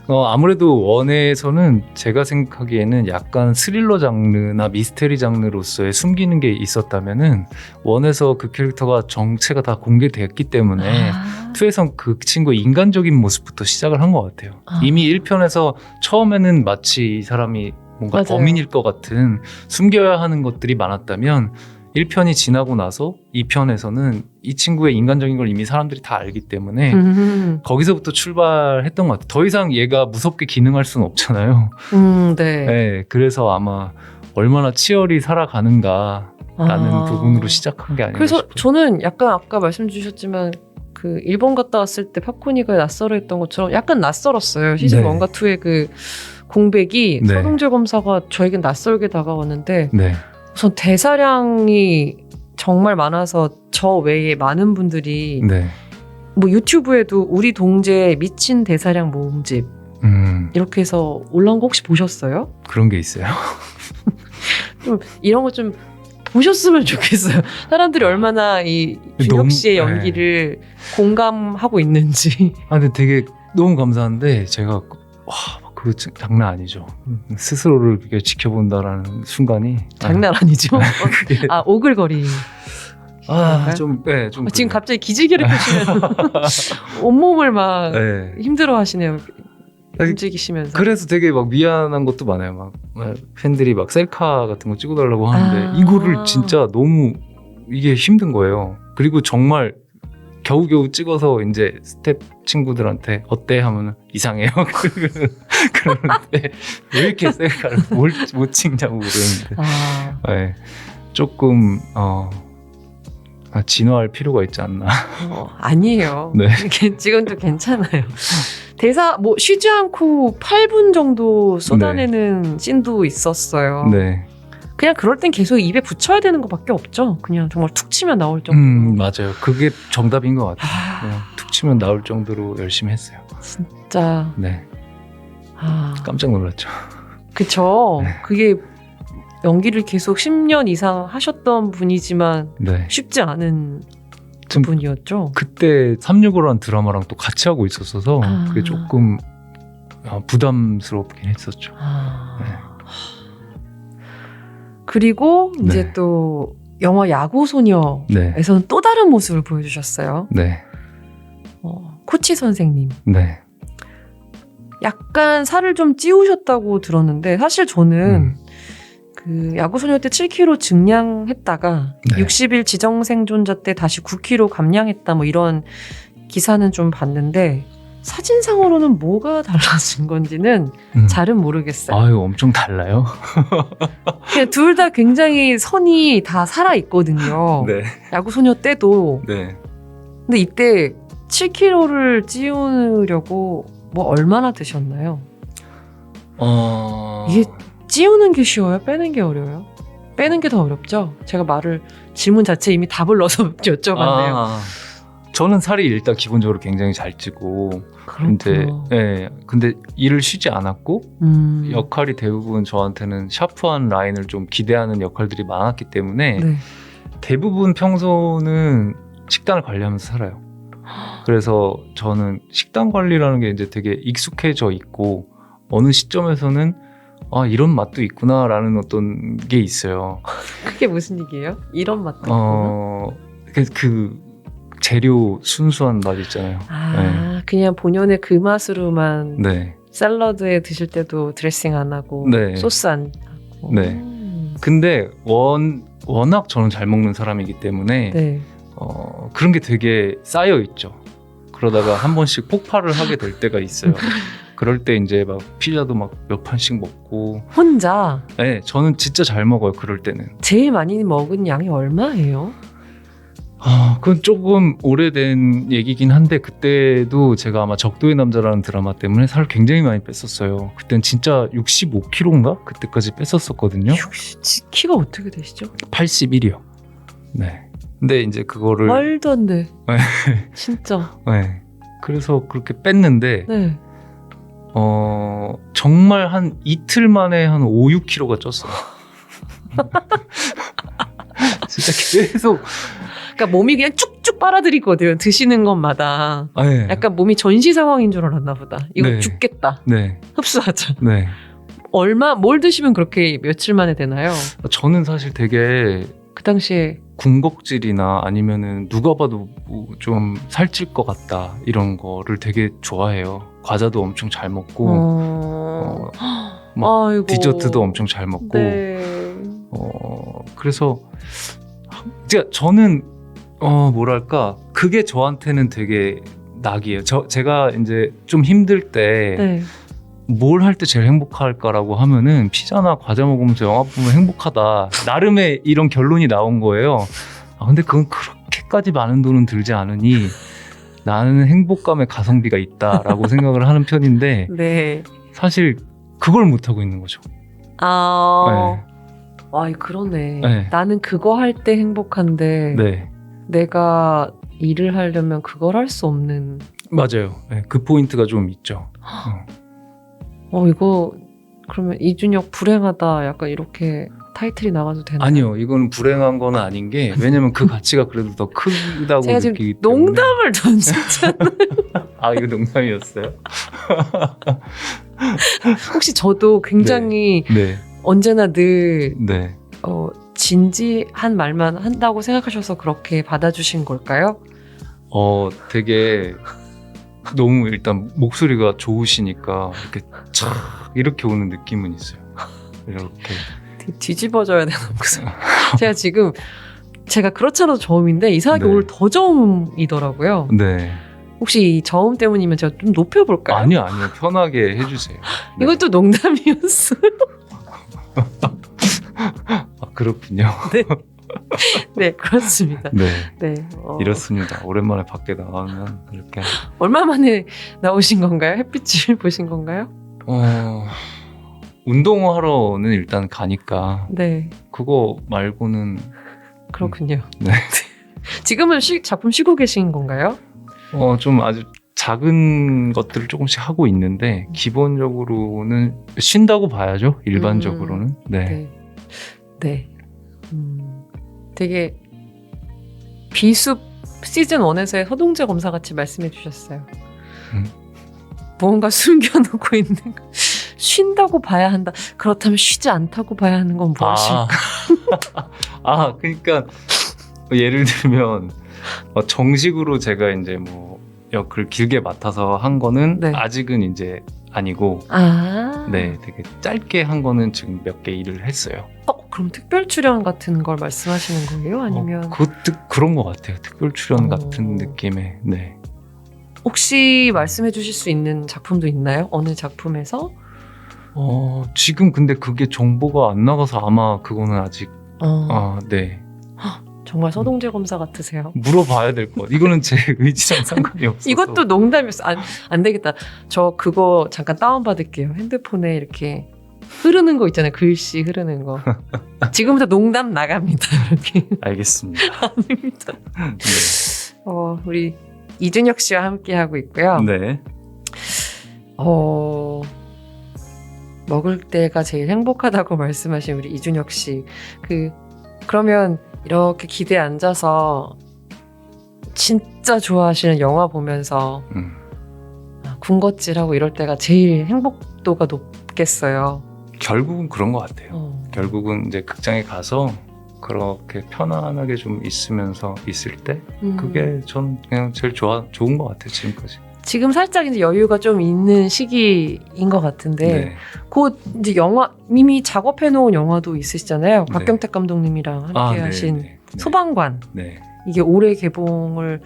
아무래도 원에서는 제가 생각하기에는 약간 스릴러 장르나 미스테리 장르로서의 숨기는 게 있었다면은 원에서 그 캐릭터가 정체가 다 공개됐기 때문에 투에선 그 친구의 인간적인 모습부터 시작을 한 것 같아요. 이미 1편에서 처음에는 마치 이 사람이 뭔가 맞아요. 범인일 것 같은 숨겨야 하는 것들이 많았다면 1편이 지나고 나서 2편에서는 이 친구의 인간적인 걸 이미 사람들이 다 알기 때문에 거기서부터 출발했던 것 같아요. 더 이상 얘가 무섭게 기능할 수는 없잖아요. 네. 네, 그래서 아마 얼마나 치열히 살아가는가라는 부분으로 시작한 게 아닌가 그래서 싶어요. 저는 약간 아까 말씀 주셨지만 그 일본 갔다 왔을 때 파코니가 낯설어 했던 것처럼 약간 낯설었어요. 시즌 네. 1과 2의 그 공백이 네. 서동재 검사가 저에겐 낯설게 다가왔는데 네. 우선 대사량이 정말 많아서 저 외에 많은 분들이 네. 뭐 유튜브에도 우리 동재 미친 대사량 모음집 이렇게 해서 올라온 거 혹시 보셨어요? 그런 게 있어요. 좀 이런 거 좀 보셨으면 좋겠어요. 사람들이 얼마나 이 준혁 씨의 너무, 연기를 공감하고 있는지. 근데 되게 너무 감사한데 제가 그거 장난 아니죠. 스스로를 이렇게 지켜본다라는 순간이 장난 아니죠? 그게 오글거리. 좀 지금 그래요. 갑자기 기지개를 펴시면 온몸을 막 네. 힘들어 하시네요. 움직이시면서. 그래서 되게 막 미안한 것도 많아요. 막 팬들이 막 셀카 같은 거 찍어달라고 하는데 이거를 진짜 너무 이게 힘든 거예요. 그리고 정말 겨우겨우 찍어서 이제 스텝 친구들한테 어때 하면 이상해요. 그러는데 왜 이렇게 셀카를 못 찍냐고 그러는데 네, 조금 진화할 필요가 있지 않나. 아니에요. 네. 지금도 괜찮아요. 대사 뭐 쉬지 않고 8분 정도 쏟아내는 씬도 있었어요. 네. 그냥 그럴 땐 계속 입에 붙여야 되는 것밖에 없죠. 그냥 정말 툭 치면 나올 정도로. 맞아요. 그게 정답인 것 같아요. 그냥 툭 치면 나올 정도로 열심히 했어요. 진짜. 네. 깜짝 놀랐죠. 그쵸. 네. 그게 연기를 계속 10년 이상 하셨던 분이지만 네. 쉽지 않은 좀 분이었죠. 그때 365라는 드라마랑 또 같이 하고 있었어서 그게 조금 부담스럽긴 했었죠. 네. 그리고 이제 네. 또 영화 야구소녀에서는 네. 또 다른 모습을 보여주셨어요. 네. 코치 선생님. 네. 약간 살을 좀 찌우셨다고 들었는데 사실 저는 그 야구소녀 때 7kg 증량했다가 네. 60일 지정생존자 때 다시 9kg 감량했다 뭐 이런 기사는 좀 봤는데 사진상으로는 뭐가 달라진 건지는 잘은 모르겠어요. 아유, 엄청 달라요. 그냥 둘 다 굉장히 선이 다 살아있거든요. 네. 야구소녀 때도. 네. 근데 이때 7kg를 찌우려고 뭐 얼마나 드셨나요? 이게 찌우는 게 쉬워요? 빼는 게 어려워요? 빼는 게 더 어렵죠? 제가 질문 자체에 이미 답을 넣어서 여쭤봤네요. 저는 살이 일단 기본적으로 굉장히 잘 찌고 근데 일을 쉬지 않았고 역할이 대부분 저한테는 샤프한 라인을 좀 기대하는 역할들이 많았기 때문에 네. 대부분 평소는 식단을 관리하면서 살아요. 그래서 저는 식단 관리라는 게 이제 되게 익숙해져 있고 어느 시점에서는 이런 맛도 있구나라는 어떤 게 있어요. 그게 무슨 얘기예요? 이런 맛도 있구나? 그 재료 순수한 맛 있잖아요. 네. 그냥 본연의 그 맛으로만 네. 샐러드에 드실 때도 드레싱 안 하고 네. 소스 안 하고. 네. 근데 워낙 저는 잘 먹는 사람이기 때문에 네. 그런 게 되게 쌓여 있죠. 그러다가 한 번씩 폭발을 하게 될 때가 있어요. 그럴 때 이제 막 피자도 막 몇 판씩 먹고. 혼자? 네, 저는 진짜 잘 먹어요. 그럴 때는. 제일 많이 먹은 양이 얼마예요? 그건 조금 오래된 얘기긴 한데 그때도 제가 아마 적도의 남자라는 드라마 때문에 살을 굉장히 많이 뺐었어요. 그땐 진짜 65kg인가? 그때까지 뺐었었거든요. 키가 어떻게 되시죠? 81이요. 네. 근데 이제 그거를 말도 안 돼. 네. 진짜. 네. 그래서 그렇게 뺐는데 네. 정말 한 이틀 만에 한 5, 6kg가 쪘어요. 진짜 계속 그러니까 몸이 그냥 쭉쭉 빨아들이거든. 드시는 것마다. 네. 약간 몸이 전시 상황인 줄 알았나 보다. 이거 네. 죽겠다. 네. 흡수하자. 네. 뭘 드시면 그렇게 며칠 만에 되나요? 저는 사실 되게 그 당시에 군것질이나 아니면은 누가 봐도 뭐좀 살찔 것 같다 이런 거를 되게 좋아해요. 과자도 엄청 잘 먹고 막 아이고. 디저트도 엄청 잘 먹고 네. 그래서 저는 뭐랄까 그게 저한테는 되게 낙이에요. 제가 이제 좀 힘들 때 네. 뭘 할 때 제일 행복할까라고 하면은 피자나 과자 먹으면서 영화 보면 행복하다. 나름의 이런 결론이 나온 거예요. 근데 그건 그렇게까지 많은 돈은 들지 않으니 나는 행복감의 가성비가 있다라고 생각을 하는 편인데 네. 사실 그걸 못 하고 있는 거죠. 아, 그러네. 네. 나는 그거 할 때 행복한데 네, 내가 일을 하려면 그걸 할 수 없는. 맞아요. 네, 그 포인트가 좀 있죠. 이거 그러면 이준혁 불행하다 약간 이렇게 타이틀이 나가도 되나요? 아니요, 이건 불행한 건 아닌 게 왜냐면 그 가치가 그래도 더 크다고 제가 지금 느끼기 때문에. 농담을 던졌잖아요. 이거 농담이었어요? 혹시 저도 굉장히 네, 언제나 늘 네. 진지한 말만 한다고 생각하셔서 그렇게 받아주신 걸까요? 되게 너무 일단 목소리가 좋으시니까 이렇게 촥 이렇게 오는 느낌은 있어요. 이렇게 뒤집어져야 되나 목소리. 제가 그렇지 않아도 저음인데 이상하게 네. 오늘 더 저음이더라고요. 네. 혹시 이 저음 때문이면 제가 좀 높여볼까요? 아니요, 편하게 해주세요. 네. 이건 또 농담이었어요. 그렇군요. 네, 그렇습니다. 네. 네, 이렇습니다. 오랜만에 밖에 나가면 이렇게. 얼마 만에 나오신 건가요? 햇빛을 보신 건가요? 운동하러는 일단 가니까 네, 그거 말고는 그렇군요. 네. 지금은 작품 쉬고 계신 건가요? 좀 아주 작은 것들을 조금씩 하고 있는데 기본적으로는 쉰다고 봐야죠. 일반적으로는. 네. 네. 되게 비숲 시즌 1에서의 서동재 검사 같이 말씀해 주셨어요. 무언가 숨겨놓고 있는 거. 쉰다고 봐야 한다. 그렇다면 쉬지 않다고 봐야 하는 건 무엇일까? 그러니까 예를 들면 정식으로 제가 이제 뭐 역을 길게 맡아서 한 거는 네. 아직은 이제 아니고 네, 되게 짧게 한 거는 지금 몇 개 일을 했어요. 그럼 특별 출연 같은 걸 말씀하시는 거예요? 아니면 그런 것 같아요. 특별 출연 같은 느낌의. 네. 혹시 말씀해 주실 수 있는 작품도 있나요? 어느 작품에서? 지금 근데 그게 정보가 안 나가서 아마 그거는 아직 네. 정말 서동재 검사 같으세요. 물어봐야 될 것. 이거는 제 의지랑 상관이 없어서. 이것도 농담이었어. 안 되겠다. 저 그거 잠깐 다운받을게요. 핸드폰에 이렇게 흐르는 거 있잖아요. 글씨 흐르는 거. 지금부터 농담 나갑니다. 이렇게. 알겠습니다. 아닙니다. 네. 우리 이준혁 씨와 함께 하고 있고요. 네. 먹을 때가 제일 행복하다고 말씀하신 우리 이준혁 씨. 그러면 이렇게 기대에 앉아서 진짜 좋아하시는 영화 보면서 군것질하고 이럴 때가 제일 행복도가 높겠어요. 결국은 그런 것 같아요. 결국은 이제 극장에 가서 그렇게 편안하게 좀 있으면서 있을 때 그게 전 그냥 제일 좋은 것 같아요. 지금까지. 지금 살짝 이제 여유가 좀 있는 시기인 것 같은데 네. 곧 이제 영화 이미 작업해 놓은 영화도 있으시잖아요. 네. 박경택 감독님이랑 함께 하신 네. 소방관. 네. 이게 올해 개봉을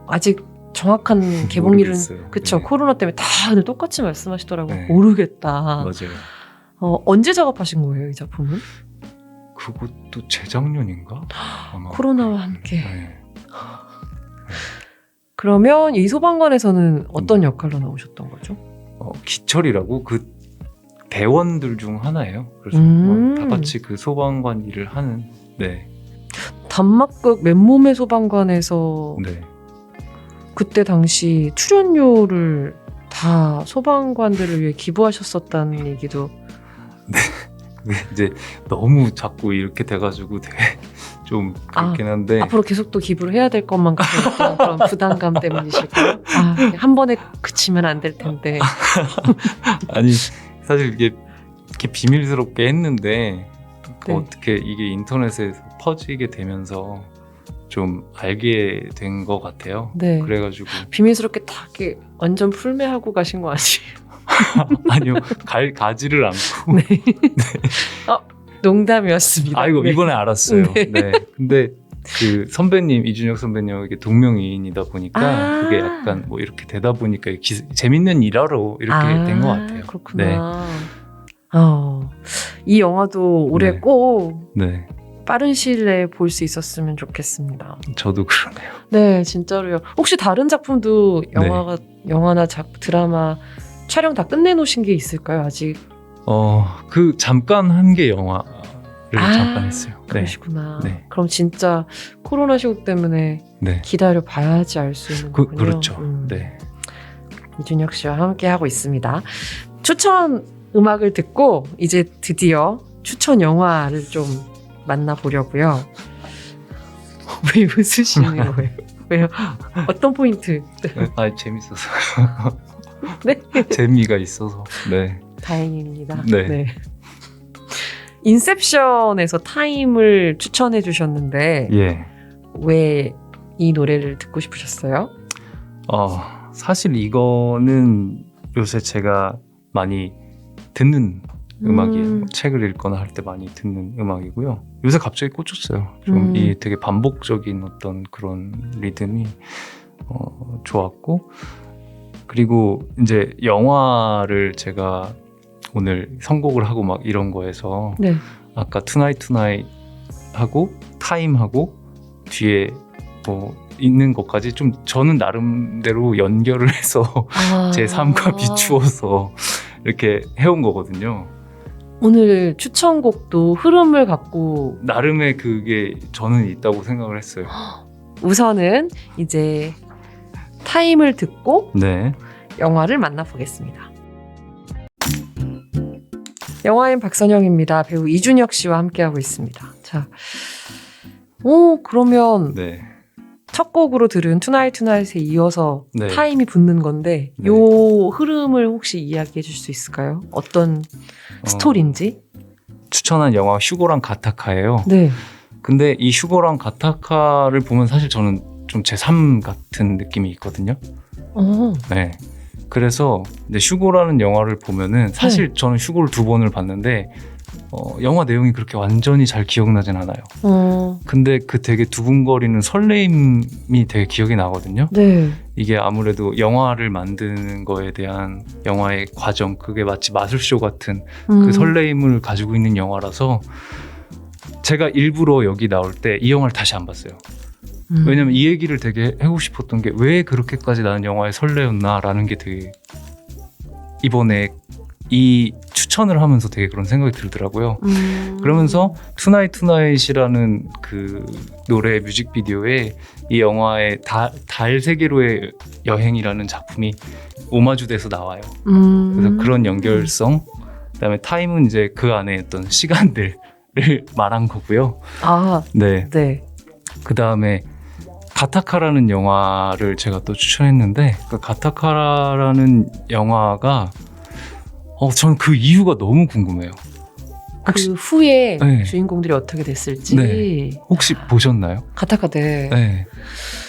아직 정확한 개봉일은 그쵸. 네. 코로나 때문에 다들 똑같이 말씀하시더라고요. 네. 모르겠다. 맞아요. 언제 작업하신 거예요, 이 작품은? 그것도 재작년인가? 아마. 코로나와 함께. 네. 그러면 이 소방관에서는 어떤 역할로 나오셨던 거죠? 기철이라고 그 대원들 중 하나예요. 그래서 다 같이 그 소방관 일을 하는. 네. 단막극 맨몸의 소방관에서 네. 그때 당시 출연료를 다 소방관들을 위해 기부하셨었다는 얘기도. 네. 이제 너무 자꾸 이렇게 돼가지고 되게 좀 그렇긴 한데 앞으로 계속 또 기부를 해야 될 것만 같은 어떤 그런 부담감 때문이실까요? 한 번에 그치면 안 될 텐데. 아니 사실 이게 이렇게 비밀스럽게 했는데 네. 어떻게 이게 인터넷에 퍼지게 되면서 좀 알게 된 것 같아요. 네. 그래가지고 비밀스럽게 다 이렇게 완전 풀매하고 가신 거 아니에요? 아니요 가지를 않고 네. 농담이었습니다. 이거 네. 이번에 알았어요. 네. 네. 근데 그 선배님 이준혁 선배님에게 동명이인이다 보니까 그게 약간 뭐 이렇게 되다 보니까 재밌는 일화로 이렇게 된 것 같아요. 그렇구나. 이 영화도 올해 네. 꼭 네. 빠른 시일 내에 볼 수 있었으면 좋겠습니다. 저도 그러네요. 네, 진짜로요. 혹시 다른 작품도 영화나 드라마 촬영 다 끝내놓으신 게 있을까요? 아직? 그 잠깐 한 게 영화를 잠깐 했어요. 네. 그러시구나. 네. 그럼 진짜 코로나 시국 때문에 네. 기다려 봐야지 알 수 있는 거군요. 그렇죠. 네. 이준혁 씨와 함께 하고 있습니다. 추천 음악을 듣고 이제 드디어 추천 영화를 좀 만나보려고요. 왜 웃으시는 거예요? 왜요? 어떤 포인트? 재밌어서. 네? 재미가 있어서. 네. 다행입니다. 네. 인셉션에서 타임을 추천해 주셨는데 예. 왜 이 노래를 듣고 싶으셨어요? 사실 이거는 요새 제가 많이 듣는 음악이에요. 책을 읽거나 할 때 많이 듣는 음악이고요. 요새 갑자기 꽂혔어요. 좀 이 되게 반복적인 어떤 그런 리듬이 좋았고, 그리고 이제 영화를 제가 오늘 선곡을 하고 막 이런 거에서 네. 아까 투나잇 하고 타임하고 뒤에 뭐 있는 것까지 좀 저는 나름대로 연결을 해서 제 삶과 비추어서 이렇게 해온 거거든요. 오늘 추천곡도 흐름을 갖고 나름의 그게 저는 있다고 생각을 했어요. 우선은 이제 타임을 듣고 네. 영화를 만나보겠습니다. 영화인 박선영입니다. 배우 이준혁 씨와 함께하고 있습니다. 자, 그러면 네. 첫 곡으로 들은 투나잇에 이어서 네. 타임이 붙는 건데 네. 요 흐름을 혹시 이야기해 줄 수 있을까요? 어떤 스토리인지? 추천한 영화 휴고랑 가타카예요. 네. 근데 이 휴고랑 가타카를 보면 사실 저는 좀 제 삶 같은 느낌이 있거든요. 네. 그래서 이제 휴고라는 영화를 보면은 사실 저는 휴고를 2번을 봤는데 영화 내용이 그렇게 완전히 잘 기억나진 않아요. 근데 그 되게 두근거리는 설레임이 되게 기억이 나거든요. 네. 이게 아무래도 영화를 만드는 거에 대한 영화의 과정, 그게 마치 마술쇼 같은 그 설레임을 가지고 있는 영화라서 제가 일부러 여기 나올 때 이 영화를 다시 안 봤어요. 왜냐면 이 얘기를 되게 하고 싶었던 게 왜 그렇게까지 나는 영화에 설레었나라는 게 되게 이번에 이 추천을 하면서 되게 그런 생각이 들더라고요. 그러면서 투나잇이라는 그 노래 뮤직비디오에 이 영화의 달 세계로의 여행이라는 작품이 오마주돼서 나와요. 그래서 그런 연결성, 그다음에 타임은 이제 그 안에 어떤 시간들을 말한 거고요. 네. 그다음에 가타카라는 영화를 제가 또 추천했는데 그 가타카라는 영화가 저는 그 이유가 너무 궁금해요. 그 후에 주인공들이 어떻게 됐을지. 혹시 보셨나요? 가타카. 네.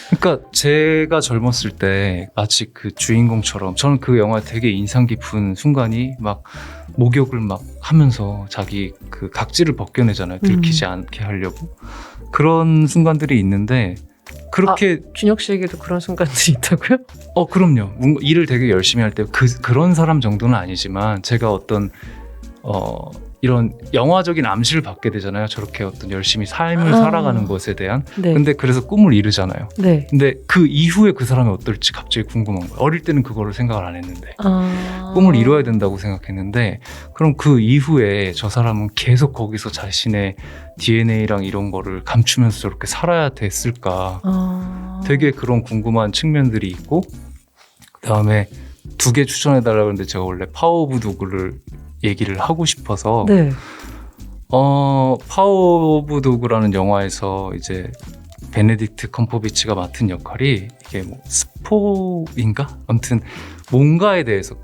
그러니까 제가 젊었을 때 마치 그 주인공처럼 저는 그 영화 되게 인상 깊은 순간이 막 목욕을 막 하면서 자기 그 각질을 벗겨내잖아요. 들키지 않게 하려고. 그런 순간들이 있는데 그렇게 준혁 씨에게도 그런 순간들이 있다고요? 그럼요. 뭔가 일을 되게 열심히 할 때 그런 사람 정도는 아니지만 제가 어떤 이런 영화적인 암시를 받게 되잖아요. 저렇게 어떤 열심히 삶을 살아가는 것에 대한. 근데 그래서 꿈을 이루잖아요. 근데 그 이후에 그 사람이 어떨지 갑자기 궁금한 거예요. 어릴 때는 그거를 생각을 안 했는데 꿈을 이뤄야 된다고 생각했는데 그럼 그 이후에 저 사람은 계속 거기서 자신의 DNA랑 이런 거를 감추면서 저렇게 살아야 됐을까. 되게 그런 궁금한 측면들이 있고, 그다음에 2개 추천해달라고 했는데 제가 원래 파워 오브 도그를 얘기를 하고 싶어서 파워 오브 도그라는 영화에서 이제 베네딕트 컴퍼비치가 맡은 역할이 이게 뭐 스포인가? 아무튼 뭔가에 대해서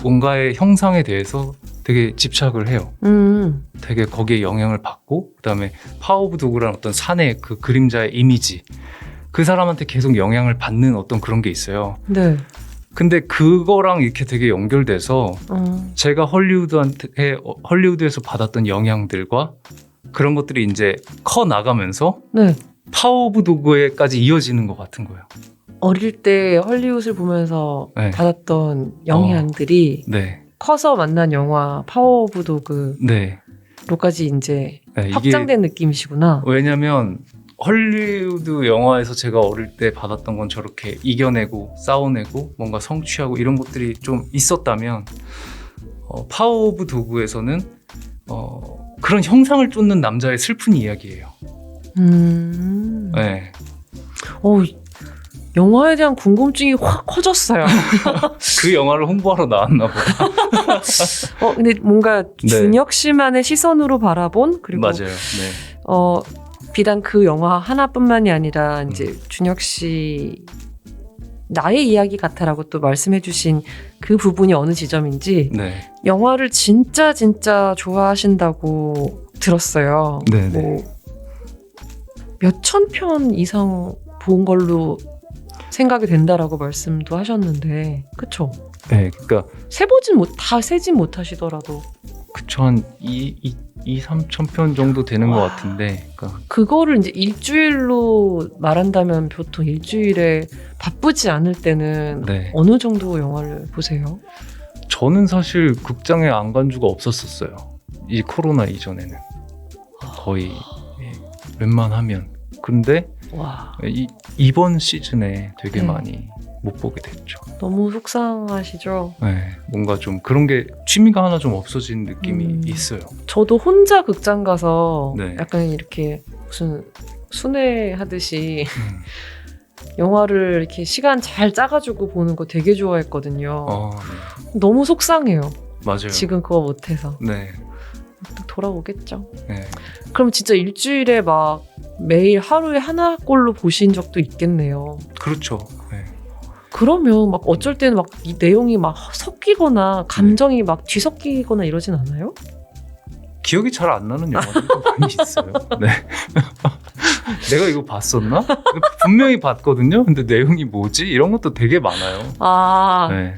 뭔가의 형상에 대해서 되게 집착을 해요. 되게 거기에 영향을 받고 그다음에 파워 오브 도그라는 어떤 산의 그 그림자의 이미지 그 사람한테 계속 영향을 받는 어떤 그런 게 있어요. 네. 근데 그거랑 이렇게 되게 연결돼서 제가 헐리우드에서 받았던 영향들과 그런 것들이 이제 커 나가면서 네. 파워 오브 도그에까지 이어지는 것 같은 거예요. 어릴 때 헐리우드를 보면서 네. 받았던 영향들이 네. 커서 만난 영화 파워 오브 도그로까지 네. 이제 네, 확장된 느낌이시구나. 왜냐면 헐리우드 영화에서 제가 어릴 때 받았던 건 저렇게 이겨내고 싸워내고 뭔가 성취하고 이런 것들이 좀 있었다면 파워 오브 도그에서는 그런 형상을 쫓는 남자의 슬픈 이야기예요. 네. 영화에 대한 궁금증이 확 커졌어요. 그 영화를 홍보하러 나왔나 보다. 근데 뭔가 네. 준혁 씨만의 시선으로 바라본 그리고 맞아요. 네. 비단 그 영화 하나뿐만이 아니라 이제 준혁 씨 나의 이야기 같아라고 또 말씀해주신 그 부분이 어느 지점인지 네. 영화를 진짜 좋아하신다고 들었어요. 네. 뭐 몇천 편 이상 본 걸로 생각이 된다라고 말씀도 하셨는데, 그쵸? 네, 그러니까 다 세진 못하시더라도. 그쵸, 한 3천 편 정도 되는 것 같은데. 그러니까 그거를 이제 일주일로 말한다면 보통 일주일에 바쁘지 않을 때는 네. 어느 정도 영화를 보세요? 저는 사실 극장에 안 간 적 없었어요. 이 코로나 이전에는 거의 웬만하면. 근데 와, 이번 시즌에 되게 네. 많이 못 보게 됐죠. 너무 속상하시죠? 네, 뭔가 좀 그런 게 취미가 하나 좀 없어진 느낌이 있어요. 저도 혼자 극장 가서 네. 약간 이렇게 무슨 순회하듯이 영화를 이렇게 시간 잘 짜가지고 보는 거 되게 좋아했거든요. 네. 너무 속상해요. 맞아요. 지금 그거 못해서. 네. 또 돌아오겠죠. 네. 그럼 진짜 일주일에 막 매일 하루에 하나꼴로 보신 적도 있겠네요. 그렇죠. 네. 그러면 막 어쩔 때는 막 이 내용이 막 섞이거나 감정이 막 뒤섞이거나 이러진 않아요? 기억이 잘 안 나는 영화들도 많이 있어요. 네. 내가 이거 봤었나? 분명히 봤거든요. 근데 내용이 뭐지? 이런 것도 되게 많아요. 네.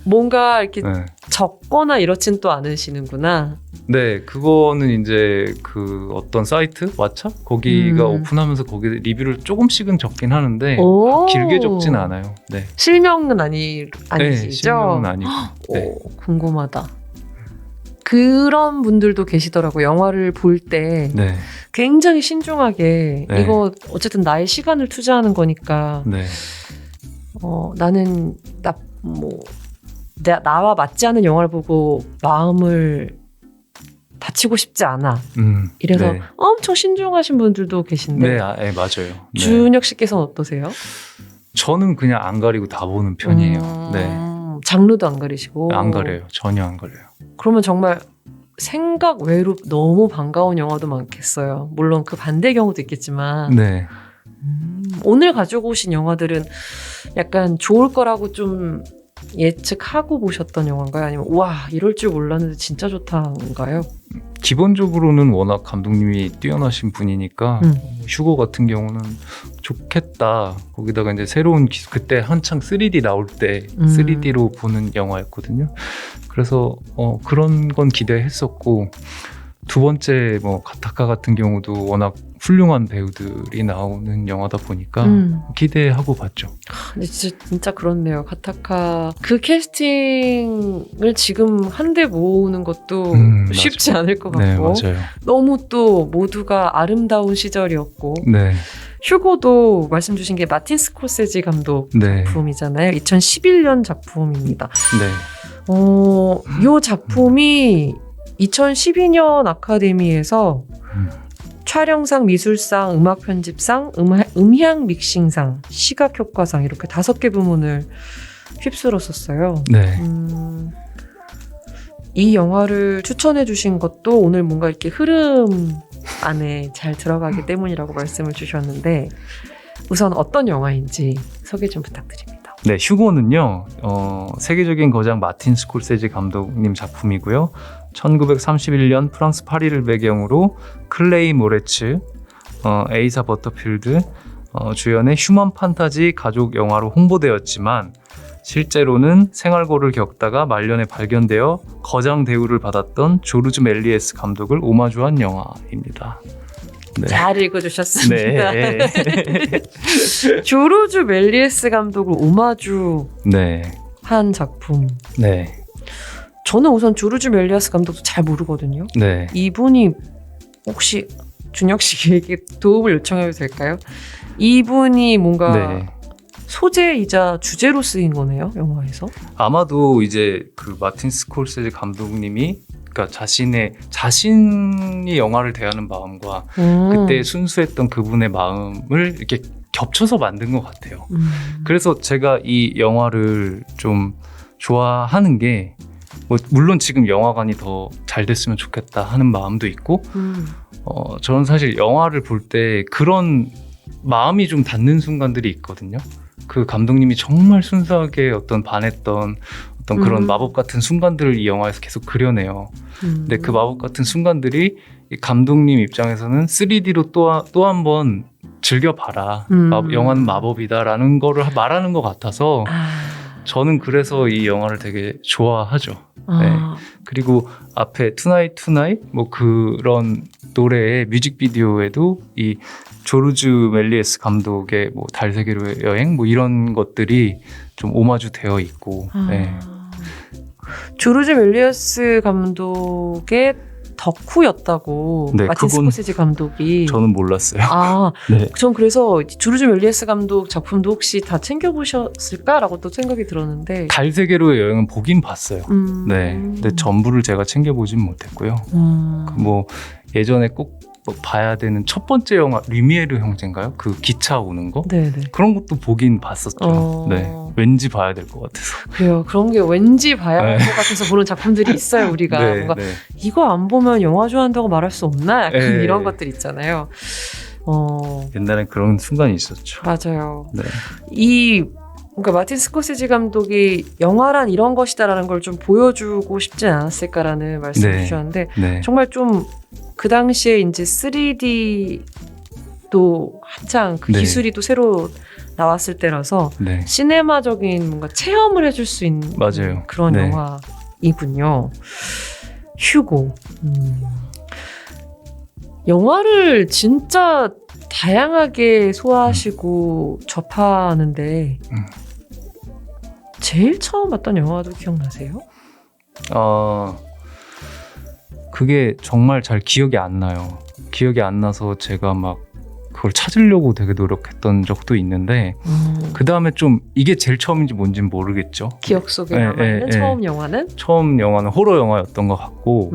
뭔가 이렇게 네. 적거나 이렇진 또 않으시는구나. 네, 그거는 이제 그 어떤 사이트? 왓챠? 거기가 오픈하면서 거기 리뷰를 조금씩은 적긴 하는데 길게 적진 않아요. 네. 실명은 아니시죠? 네, 실명은 아니고. 네. 궁금하다. 그런 분들도 계시더라고요. 영화를 볼 때 네. 굉장히 신중하게 네. 이거 어쨌든 나의 시간을 투자하는 거니까 네. 나는 나와 맞지 않은 영화를 보고 마음을 다치고 싶지 않아. 이래서 네. 엄청 신중하신 분들도 계신데 네, 네, 맞아요. 네. 준혁 씨께서는 어떠세요? 저는 그냥 안 가리고 다 보는 편이에요. 네. 장르도 안 가리시고. 안 가려요. 전혀 안 가려요. 그러면 정말 생각 외로 너무 반가운 영화도 많겠어요. 물론 그 반대 경우도 있겠지만. 네. 오늘 가지고 오신 영화들은 약간 좋을 거라고 좀 예측하고 보셨던 영화인가요? 아니면 와 이럴 줄 몰랐는데 진짜 좋다인가요? 기본적으로는 워낙 감독님이 뛰어나신 분이니까 휴거 같은 경우는 좋겠다. 거기다가 이제 새로운 기술, 그때 한창 3D 나올 때 3D로 보는 영화였거든요. 그래서 그런 건 기대했었고, 두 번째 뭐 가타카 같은 경우도 워낙 훌륭한 배우들이 나오는 영화다 보니까 기대하고 봤죠. 근데 진짜 그렇네요. 가타카 그 캐스팅을 지금 한데 모으는 것도 쉽지 않을 것 같고, 네, 맞아요. 너무 또 모두가 아름다운 시절이었고, 네. 휴고도 말씀 주신 게 마틴 스콜세지 감독 네. 작품이잖아요. 2011년 작품입니다. 네. 이 작품이 2012년 아카데미에서 촬영상, 미술상, 음악 편집상, 음향 믹싱상, 시각 효과상 이렇게 5개 부문을 휩쓸었었어요. 네. 이 영화를 추천해 주신 것도 오늘 뭔가 이렇게 흐름 안에 잘 들어가기 때문이라고 말씀을 주셨는데 우선 어떤 영화인지 소개 좀 부탁드립니다. 네, 휴고는요. 세계적인 거장 마틴 스콜세지 감독님 작품이고요. 1931년 프랑스 파리를 배경으로 클레이 모레츠, 에이사 버터필드 주연의 휴먼 판타지 가족 영화로 홍보되었지만 실제로는 생활고를 겪다가 말년에 발견되어 거장 대우를 받았던 조르주 멜리에스 감독을 오마주한 영화입니다. 네. 잘 읽어주셨습니다. 네. 조르주 멜리에스 감독을 오마주한 네. 작품. 네. 저는 우선 조르주 멜리에스 감독도 잘 모르거든요. 네. 이분이 혹시 준혁 씨에게 도움을 요청해도 될까요? 이분이 뭔가 네. 소재이자 주제로 쓰인 거네요, 영화에서. 아마도 이제 그 마틴 스콜세지 감독님이 그러니까 자신이 영화를 대하는 마음과 그때 순수했던 그분의 마음을 이렇게 겹쳐서 만든 것 같아요. 그래서 제가 이 영화를 좀 좋아하는 게 뭐 물론 지금 영화관이 더 잘 됐으면 좋겠다 하는 마음도 있고 저는 사실 영화를 볼 때 그런 마음이 좀 닿는 순간들이 있거든요. 그 감독님이 정말 순수하게 어떤 반했던 어떤 그런 마법 같은 순간들을 이 영화에서 계속 그려내요. 근데 그 마법 같은 순간들이 이 감독님 입장에서는 3D로 또 한 번 즐겨봐라. 영화는 마법이다라는 거를 말하는 것 같아서 저는 그래서 이 영화를 되게 좋아하죠. 네. 그리고 앞에 Tonight Tonight 뭐 그런 노래의 뮤직비디오에도 이 조르주 멜리에스 감독의 뭐 달세계로의 여행 뭐 이런 것들이 좀 오마주 되어 있고. 네. 조르주 멜리에스 감독의 덕후였다고 네, 마틴 스코세지 감독이. 저는 몰랐어요. 네. 전 그래서 조르주 멜리에스 감독 작품도 혹시 다 챙겨보셨을까라고 또 생각이 들었는데. 달세계로의 여행은 보긴 봤어요. 네. 근데 전부를 제가 챙겨보진 못했고요. 뭐 예전에 꼭 봐야 되는 첫 번째 영화 리미에르 형제인가요? 그 기차 오는 거? 네네. 그런 것도 보긴 봤었죠. 네. 왠지 봐야 될 것 같아서. 그래요. 그런 게 왠지 봐야 할 것 같아서 보는 작품들이 있어요. 우리가 네, 뭔가 네. 이거 안 보면 영화 좋아한다고 말할 수 없나? 약간 네. 이런 것들 있잖아요. 옛날엔 그런 순간이 있었죠. 맞아요. 네. 그러니까 마틴 스코세지 감독이 영화란 이런 것이다라는 걸 좀 보여주고 싶지 않았을까라는 말씀을 네. 주셨는데 네. 정말 좀 그 당시에 이제 3D도 한창 그 네. 기술이 또 새로 나왔을 때라서 네. 시네마적인 뭔가 체험을 해줄 수 있는 맞아요. 그런 네. 영화이군요. 휴고. 영화를 진짜 다양하게 소화하시고 접하는데 제일 처음 봤던 영화도 기억나세요? 그게 정말 잘 기억이 안 나요. 기억이 안 나서 제가 막 그걸 찾으려고 되게 노력했던 적도 있는데 그 다음에 좀 이게 제일 처음인지 뭔지는 모르겠죠. 기억 속에 남아있는 처음 영화는? 처음 영화는 호러 영화였던 것 같고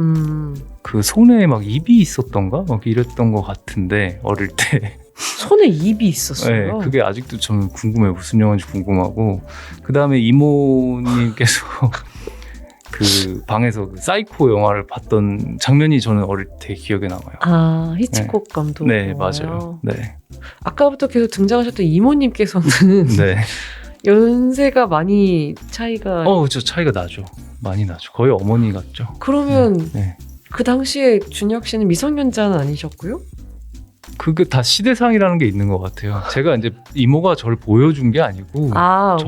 그 손에 막 입이 있었던가? 막 이랬던 것 같은데 어릴 때 손에 입이 있었어요? 네, 그게 아직도 저는 궁금해요. 무슨 영화인지 궁금하고 그 다음에 이모님께서 그 방에서 그 사이코 영화를 봤던 장면이 저는 어릴 때 기억에 남아요. 히치콕 감독. 네, 맞아요. 네. 아까부터 계속 등장하셨던 이모님께서는 네. 연세가 많이 차이가. 저 차이가 나죠. 많이 나죠. 거의 어머니 같죠. 그러면 네. 그 당시에 준혁 씨는 미성년자는 아니셨고요? 그게 다 시대상이라는 게 있는 것 같아요. 제가 이제 이모가 저를 보여준 게 아니고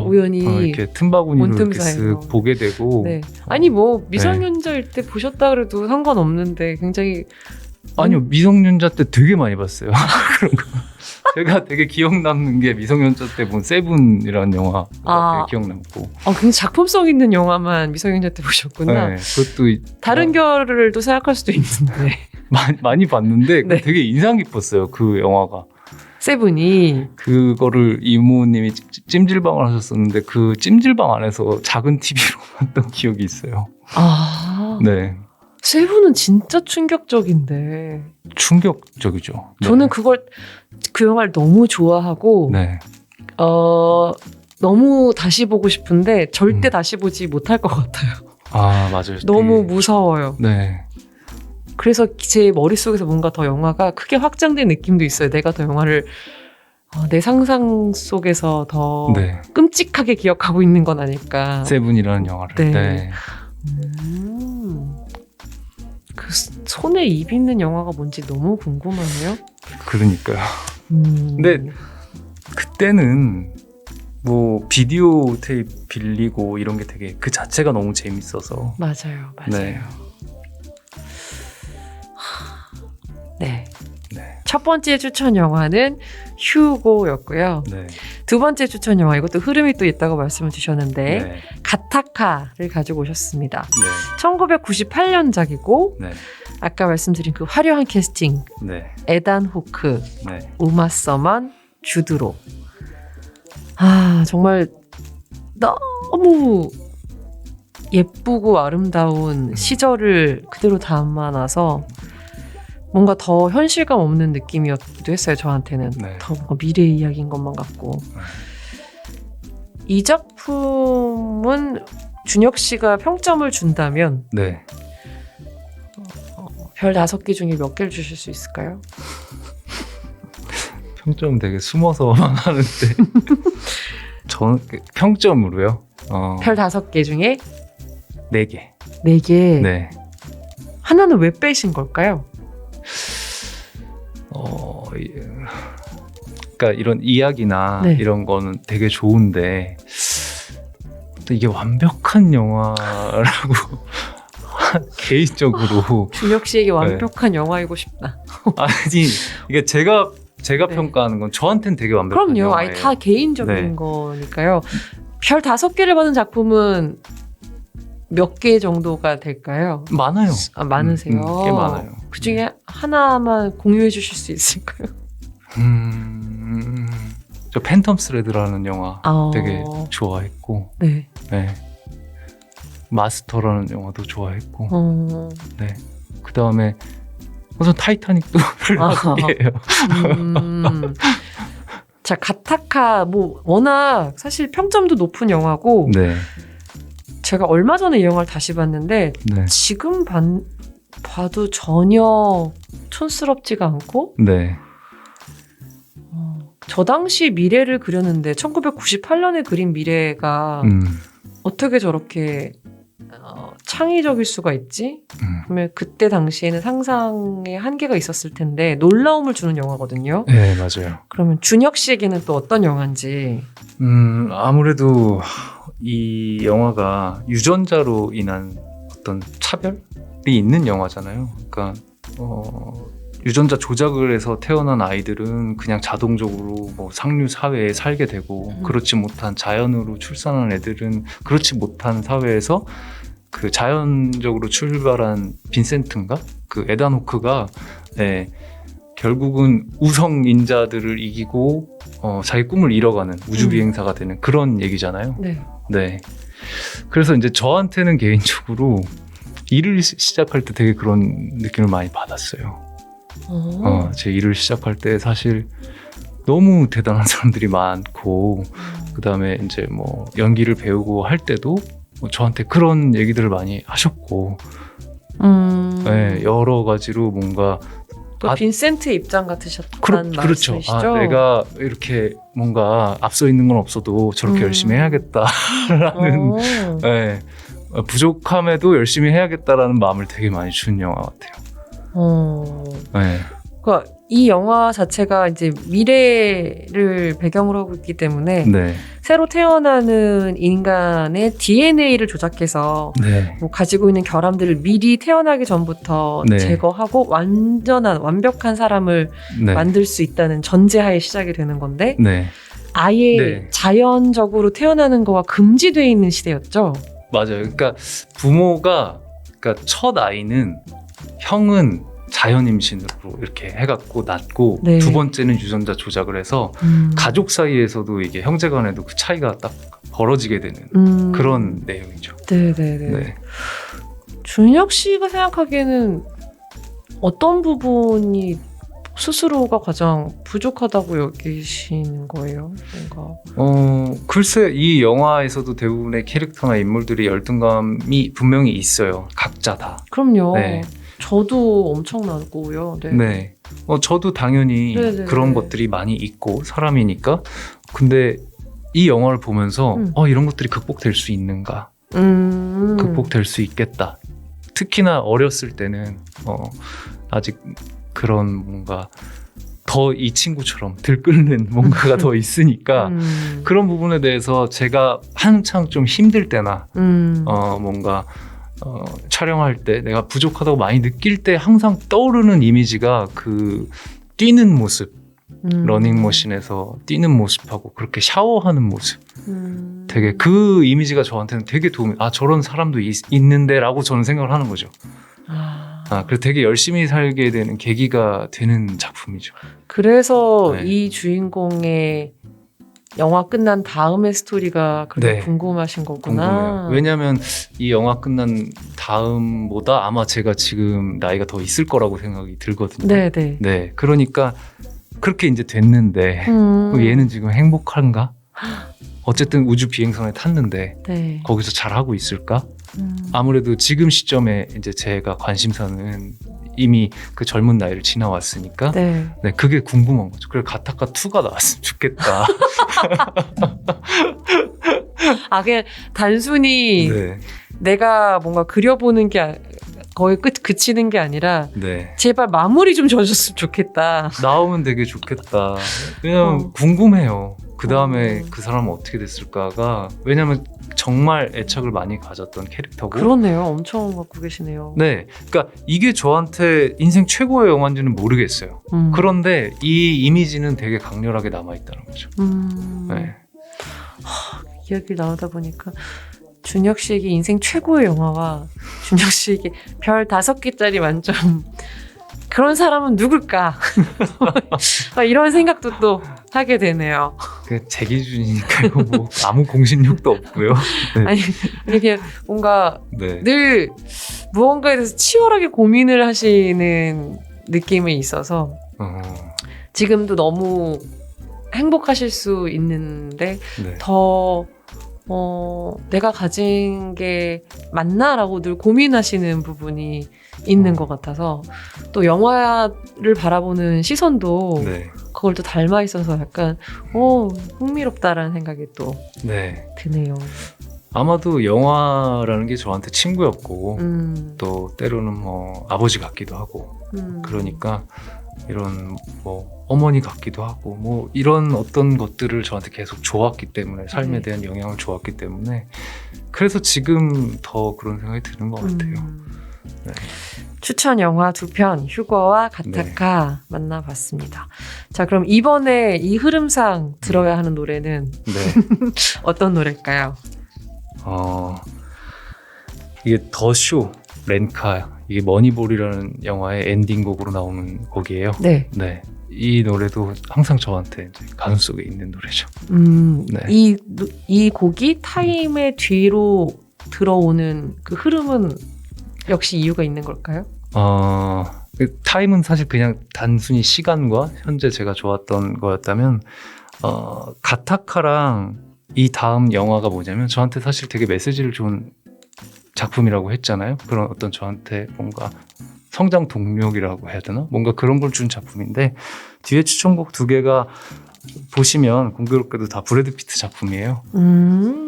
우연히 이렇게 틈바구니로 이렇게 문틈사이로. 쓱 보게 되고. 네. 아니 뭐 미성년자일 때 보셨다 그래도 상관없는데 굉장히. 아니요, 미성년자 때 되게 많이 봤어요. 그런 거. 제가 되게 기억 남는 게 미성년자 때 본 세븐이라는 영화가 되게 기억 남고. 굉장히 작품성 있는 영화만 미성년자 때 보셨구나. 네, 그것도 다른 결을 또 생각할 수도 있는데. 많이 봤는데 네. 되게 인상 깊었어요. 그 영화가. 세븐이. 그거를 이모님이 찜질방을 하셨었는데 그 찜질방 안에서 작은 TV로 봤던 기억이 있어요. 네. 세븐은 진짜 충격적인데. 충격적이죠. 네. 저는 그 영화를 너무 좋아하고 네. 너무 다시 보고 싶은데 절대 다시 보지 못할 것 같아요. 아 맞아요. 너무 되게- 무서워요. 네. 그래서 제 머릿속에서 뭔가 더 영화가 크게 확장된 느낌도 있어요. 내가 더 영화를 내 상상 속에서 더 네. 끔찍하게 기억하고 있는 건 아닐까. 세븐이라는 영화를. 네. 네. 그 손에 입 있는 영화가 뭔지 너무 궁금하네요. 그러니까요. 근데 그때는 뭐 비디오 테이프 빌리고 이런 게 되게 그 자체가 너무 재밌어서. 맞아요. 네. 네. 네. 첫 번째 추천 영화는 휴고였고요. 네. 두 번째 추천 영화, 이것도 흐름이 또 있다고 말씀을 주셨는데 네. 가타카를 가지고 오셨습니다. 네. 1998년작이고 네. 아까 말씀드린 그 화려한 캐스팅, 네. 에단 호크, 네. 우마 서만, 주드로. 아, 정말 너무 예쁘고 아름다운 시절을 그대로 담아놔서 뭔가 더 현실감 없는 느낌이었기도 했어요, 저한테는. 네. 더 뭔가 미래 이야기인 것만 같고. 이 작품은 준혁 씨가 평점을 준다면 네. 별 5개 중에 몇 개를 주실 수 있을까요? 평점 되게 숨어서만 하는데 저는 평점으로요. 별 5개 중에 4개. 4개. 네. 하나는 왜 빼신 걸까요? 그러니까 이런 이야기나 네. 이런 거는 되게 좋은데 또 이게 완벽한 영화라고 개인적으로 준혁 씨에게 완벽한 영화이고 싶다. 아니 이게 제가 네. 평가하는 건 저한테는 되게 완벽한 그럼요. 영화예요. 아니 다 개인적인 네. 거니까요. 별 5개를 받은 작품은 몇 개 정도가 될까요? 많아요. 아, 많으세요. 꽤 많아요. 그 중에 하나만 공유해 주실 수 있을까요? 저 팬텀 스레드라는 영화 아. 되게 좋아했고, 네. 네. 마스터라는 영화도 좋아했고, 네. 그 다음에 우선 타이타닉도 아하. 별로예요. 자, 가타카 뭐 워낙 사실 평점도 높은 영화고 네, 제가 얼마 전에 이 영화를 다시 봤는데 네, 지금 봐도 전혀 촌스럽지가 않고 네, 저 당시 미래를 그렸는데 1998년에 그린 미래가 어떻게 저렇게 창의적일 수가 있지? 그러면 그때 당시에는 상상의 한계가 있었을 텐데 놀라움을 주는 영화거든요. 네, 맞아요. 그러면 준혁 씨에게는 또 어떤 영화인지. 아무래도 이 영화가 유전자로 인한 어떤 차별이 있는 영화잖아요. 그러니까 유전자 조작을 해서 태어난 아이들은 그냥 자동적으로 뭐 상류 사회에 살게 되고 그렇지 못한 자연으로 출산한 애들은 그렇지 못한 사회에서 그 자연적으로 출발한 빈센트인가? 그 에단 호크가 결국은 우성인자들을 이기고 자기 꿈을 이뤄가는 우주비행사가 되는 그런 얘기잖아요. 네. 네. 그래서 이제 저한테는 개인적으로 일을 시작할 때 되게 그런 느낌을 많이 받았어요. 제 일을 시작할 때 사실 너무 대단한 사람들이 많고 그 다음에 이제 뭐 연기를 배우고 할 때도 뭐 저한테 그런 얘기들을 많이 하셨고 네, 여러 가지로 뭔가 그 빈센트의 입장 같으셨다는 그렇죠. 말씀이시죠? 내가 이렇게 뭔가 앞서 있는 건 없어도 저렇게 열심히 해야겠다라는 네, 부족함에도 열심히 해야겠다라는 마음을 되게 많이 준 영화 같아요. 네. 그러니까 이 영화 자체가 이제 미래를 배경으로 하고 있기 때문에 네. 새로 태어나는 인간의 DNA를 조작해서 네. 뭐 가지고 있는 결함들을 미리 태어나기 전부터 네. 제거하고 완벽한 사람을 네. 만들 수 있다는 전제하에 시작이 되는 건데 네. 아예 네. 자연적으로 태어나는 거가 금지되어 있는 시대였죠. 맞아요. 그러니까 부모가 그러니까 첫 아이는 형은 자연 임신으로 이렇게 해갖고 낳고 네. 두 번째는 유전자 조작을 해서 가족 사이에서도 이게 형제간에도 그 차이가 딱 벌어지게 되는 그런 내용이죠. 네네네. 네. 준혁 씨가 생각하기에는 어떤 부분이 스스로가 가장 부족하다고 여기시는 거예요? 뭔가. 글쎄 이 영화에서도 대부분의 캐릭터나 인물들이 열등감이 분명히 있어요. 각자 다. 그럼요. 네. 저도 엄청나고요. 네. 네. 저도 당연히 네네네. 그런 것들이 많이 있고 사람이니까. 근데 이 영화를 보면서 이런 것들이 극복될 수 있는가? 극복될 수 있겠다. 특히나 어렸을 때는 아직 그런 뭔가 더 이 친구처럼 들끓는 뭔가가 더 있으니까 그런 부분에 대해서 제가 한창 좀 힘들 때나 뭔가 촬영할 때 내가 부족하다고 많이 느낄 때 항상 떠오르는 이미지가 그 뛰는 모습, 러닝머신에서 뛰는 모습하고 그렇게 샤워하는 모습. 되게 그 이미지가 저한테는 되게 도움이, 저런 사람도 있는데 라고 저는 생각을 하는 거죠. 그래서 되게 열심히 살게 되는 계기가 되는 작품이죠. 그래서 네. 이 주인공의 영화 끝난 다음의 스토리가 그렇게 네. 궁금하신 거구나. 궁금해요. 왜냐하면 이 영화 끝난 다음보다 아마 제가 지금 나이가 더 있을 거라고 생각이 들거든요. 네네. 네, 그러니까 그렇게 이제 됐는데 그럼 얘는 지금 행복한가? 어쨌든 우주 비행선에 탔는데 네. 거기서 잘하고 있을까? 아무래도 지금 시점에 이제 제가 관심사는 이미 그 젊은 나이를 지나왔으니까 네. 네, 그게 궁금한 거죠. 그래서 가타카 2가 나왔으면 좋겠다. 그냥 단순히 네, 내가 뭔가 그려보는 게 거의 그치는 게 아니라 네. 제발 마무리 좀 져줬으면 좋겠다. 나오면 되게 좋겠다. 왜냐면 궁금해요. 그 다음에 그 사람은 어떻게 됐을까가. 왜냐면 정말 애착을 많이 가졌던 캐릭터고. 그렇네요. 엄청 갖고 계시네요. 네, 그러니까 이게 저한테 인생 최고의 영화인지는 모르겠어요. 그런데 이 이미지는 되게 강렬하게 남아있다는 거죠. 네. 이야기를 나누다 보니까 준혁 씨에게 인생 최고의 영화와 준혁 씨에게 별 5개짜리 만점 그런 사람은 누굴까? 이런 생각도 또 하게 되네요. 제 기준이니까요. 뭐 아무 공신력도 없고요. 네. 아니 이게 뭔가 네. 늘 무언가에 대해서 치열하게 고민을 하시는 느낌이 있어서 지금도 너무 행복하실 수 있는데 네. 더 내가 가진 게 맞나라고 늘 고민하시는 부분이 있는 것 같아서 또 영화를 바라보는 시선도 네. 그걸 또 닮아 있어서 약간 흥미롭다라는 생각이 또 네. 드네요. 아마도 영화라는 게 저한테 친구였고 또 때로는 뭐 아버지 같기도 하고 그러니까 이런 뭐 어머니 같기도 하고 뭐 이런 어떤 것들을 저한테 계속 줘왔기 때문에 삶에 대한 영향을 줘왔기 때문에 그래서 지금 더 그런 생각이 드는 것 같아요. 네. 추천 영화 2편 휴거와 가타카 만나봤습니다. 자, 그럼 이번에 이 흐름상 들어야 하는 노래는 네. 어떤 노래일까요? 이게 더쇼 렌카, 이게 머니볼이라는 영화의 엔딩곡으로 나오는 곡이에요. 네. 네. 이 노래도 항상 저한테 이제 가슴 속에 있는 노래죠. 네. 이 곡이 타임의 뒤로 들어오는 그 흐름은 역시 이유가 있는 걸까요? 타임은 사실 그냥 단순히 시간과 현재 제가 좋았던 거였다면 가타카랑 이 다음 영화가 뭐냐면 저한테 사실 되게 메시지를 준 작품이라고 했잖아요. 그런 어떤 저한테 뭔가 성장 동력이라고 해야 되나? 뭔가 그런 걸 준 작품인데 뒤에 추천곡 2개가 보시면 공교롭게도 다 브래드 피트 작품이에요.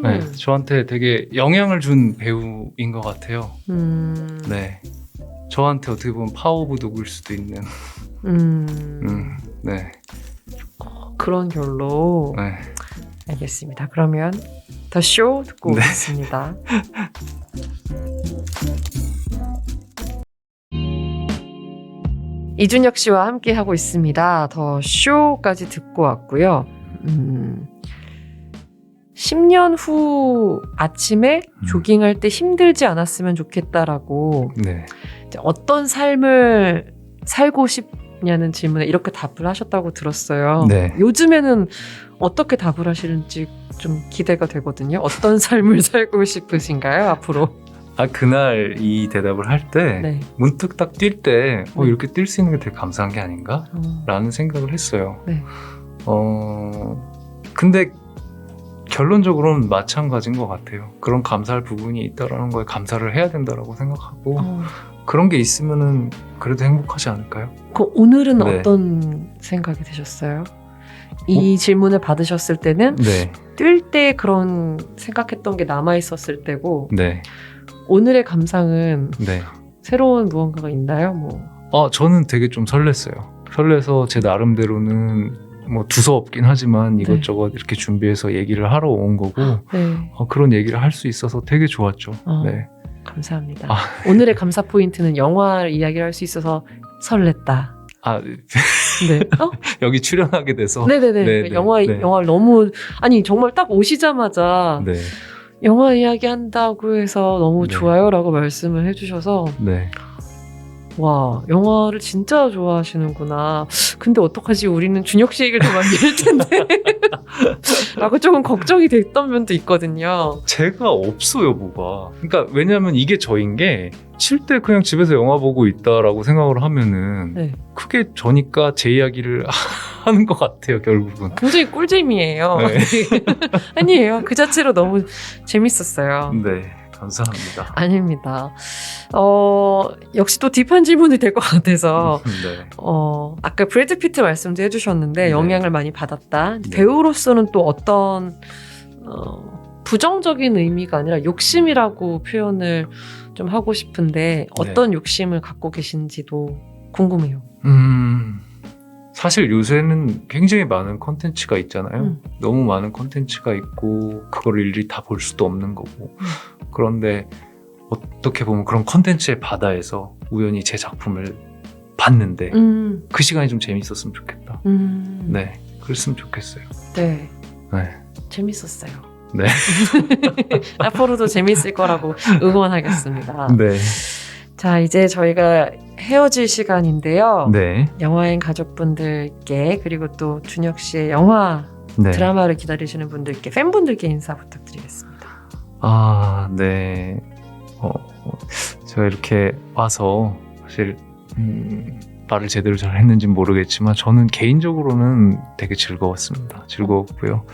네, 저한테 되게 영향을 준 배우인 것 같아요. 네, 저한테 어떻게 보면 파워 오브 도그일 수도 있는. 네. 그런 결로. 네. 알겠습니다. 그러면 더 쇼 듣고 네. 오겠습니다. 이준혁 씨와 함께 하고 있습니다. 더 쇼까지 듣고 왔고요. 10년 후 아침에 조깅할 때 힘들지 않았으면 좋겠다라고 네. 어떤 삶을 살고 싶냐는 질문에 이렇게 답을 하셨다고 들었어요. 네. 요즘에는 어떻게 답을 하시는지 좀 기대가 되거든요. 어떤 삶을 살고 싶으신가요, 앞으로? 그날 이 대답을 할 때 네. 문득 딱 뛸 때 네. 이렇게 뛸 수 있는 게 되게 감사한 게 아닌가? 라는 생각을 했어요. 네. 근데 결론적으로는 마찬가지인 것 같아요. 그런 감사할 부분이 있다라는 거에 감사를 해야 된다라고 생각하고 그런 게 있으면은 그래도 행복하지 않을까요? 오늘은 네. 어떤 생각이 드셨어요? 이 질문을 받으셨을 때는 네, 뛸 때 그런 생각했던 게 남아있었을 때고 네, 오늘의 감상은 네. 새로운 무언가가 있나요? 뭐. 저는 되게 좀 설렜어요. 설레서 제 나름대로는 뭐 두서없긴 하지만 이것저것 이렇게 준비해서 얘기를 하러 온 거고 네. 그런 얘기를 할 수 있어서 되게 좋았죠. 네. 감사합니다. 오늘의 감사 포인트는 영화 이야기를 할 수 있어서 설렜다. 네. 여기 출연하게 돼서 네네네. 네네. 네. 영화를 너무 정말 딱 오시자마자 네, 영화 이야기 한다고 해서 너무 네. 좋아요라고 말씀을 해주셔서 네. 와, 영화를 진짜 좋아하시는구나. 근데 어떡하지? 우리는 준혁 씨 얘기를 더 많이 할 텐데. 라고 조금 걱정이 됐던 면도 있거든요. 제가 없어요, 뭐가. 그러니까 왜냐면 이게 저인 게 쉴 때 그냥 집에서 영화 보고 있다라고 생각을 하면은 네. 크게 저니까 제 이야기를 하는 것 같아요, 결국은. 굉장히 꿀잼이에요. 네. 아니에요. 그 자체로 너무 재밌었어요. 네, 감사합니다. 아닙니다. 역시 또 딥한 질문이 될 것 같아서 네. 아까 브래드 피트 말씀도 해주셨는데 네. 영향을 많이 받았다. 네. 배우로서는 또 어떤 부정적인 의미가 아니라 욕심이라고 표현을 좀 하고 싶은데 어떤 욕심을 갖고 계신지도 궁금해요. 사실 요새는 굉장히 많은 콘텐츠가 있잖아요. 너무 많은 콘텐츠가 있고 그걸 일일이 다 볼 수도 없는 거고. 그런데 어떻게 보면 그런 콘텐츠의 바다에서 우연히 제 작품을 봤는데 그 시간이 좀 재밌었으면 좋겠다. 네, 그랬으면 좋겠어요. 네. 네. 재밌었어요. 네. 앞으로도 재밌을 거라고 응원하겠습니다. 네. 자, 이제 저희가 헤어질 시간인데요. 네. 영화인 가족분들께 그리고 또 준혁 씨의 영화 네. 드라마를 기다리시는 분들께 팬분들께 인사 부탁드리겠습니다. 네. 제가 이렇게 와서 사실 말을 제대로 잘 했는지는 모르겠지만 저는 개인적으로는 되게 즐거웠습니다. 즐거웠고요.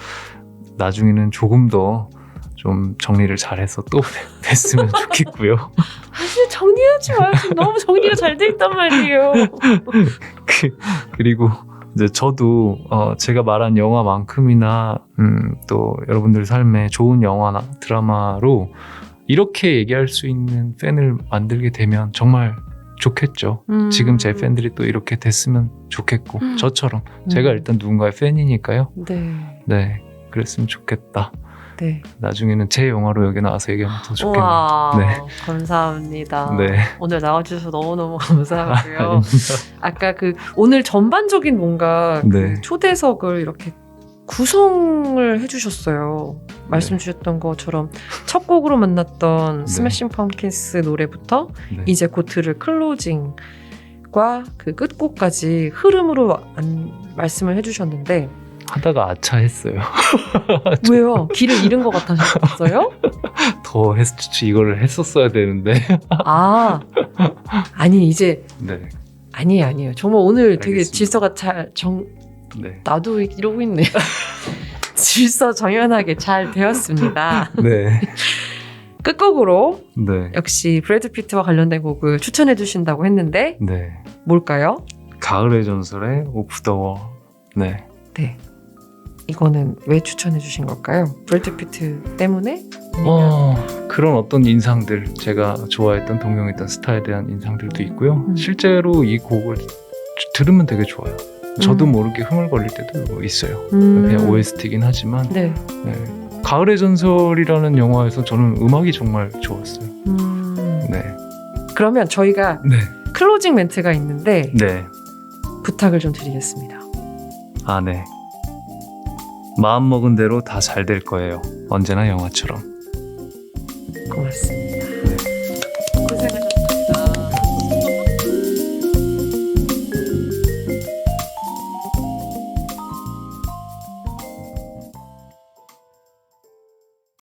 나중에는 조금 더 좀 정리를 잘해서 또 뵀으면 좋겠고요. 사실 정리하지 마요. 지금 너무 정리가 잘 돼 있단 말이에요. 그리고 이제 저도 제가 말한 영화만큼이나 또 여러분들 삶에 좋은 영화나 드라마로 이렇게 얘기할 수 있는 팬을 만들게 되면 정말 좋겠죠. 지금 제 팬들이 또 이렇게 됐으면 좋겠고 저처럼 제가 일단 누군가의 팬이니까요. 네. 네, 그랬으면 좋겠다. 네. 나중에는 제 영화로 여기 나와서 얘기하면 더 좋겠네요. 우와, 네. 감사합니다. 네. 오늘 나와주셔서 너무너무 감사하고요. 아까 오늘 전반적인 뭔가 네. 초대석을 이렇게 구성을 해주셨어요. 말씀 주셨던 것처럼 첫 곡으로 만났던 스매싱 펌킨스 노래부터 네. 이제 곧 들을 클로징과 그 끝곡까지 흐름으로 말씀을 해주셨는데 하다가 아차했어요. 왜요? 길을 잃은 것 같아셨어요? 더 이거를 했었어야 되는데. 아니 이제 네. 아니에요. 정말 오늘 되게 알겠습니다. 질서가 네. 나도 이러고 있네. 질서 정연하게 잘 되었습니다. 네. 끝곡으로 네. 역시 브래드 피트와 관련된 곡을 추천해 주신다고 했는데 네. 뭘까요? 가을의 전설의 오프 더 월. 네. 네. 이거는 왜 추천해 주신 걸까요? 브래드 피트 때문에? 그런 어떤 인상들, 제가 좋아했던 동경했던 스타에 대한 인상들도 있고요. 실제로 이 곡을 들으면 되게 좋아요. 저도 모르게 흥얼거릴 때도 있어요. 그냥 OST이긴 하지만 네. 네. 가을의 전설이라는 영화에서 저는 음악이 정말 좋았어요. 네. 그러면 저희가 네. 클로징 멘트가 있는데 네. 부탁을 좀 드리겠습니다. 네. 마음 먹은 대로 다 잘 될 거예요. 언제나 영화처럼. 고맙습니다.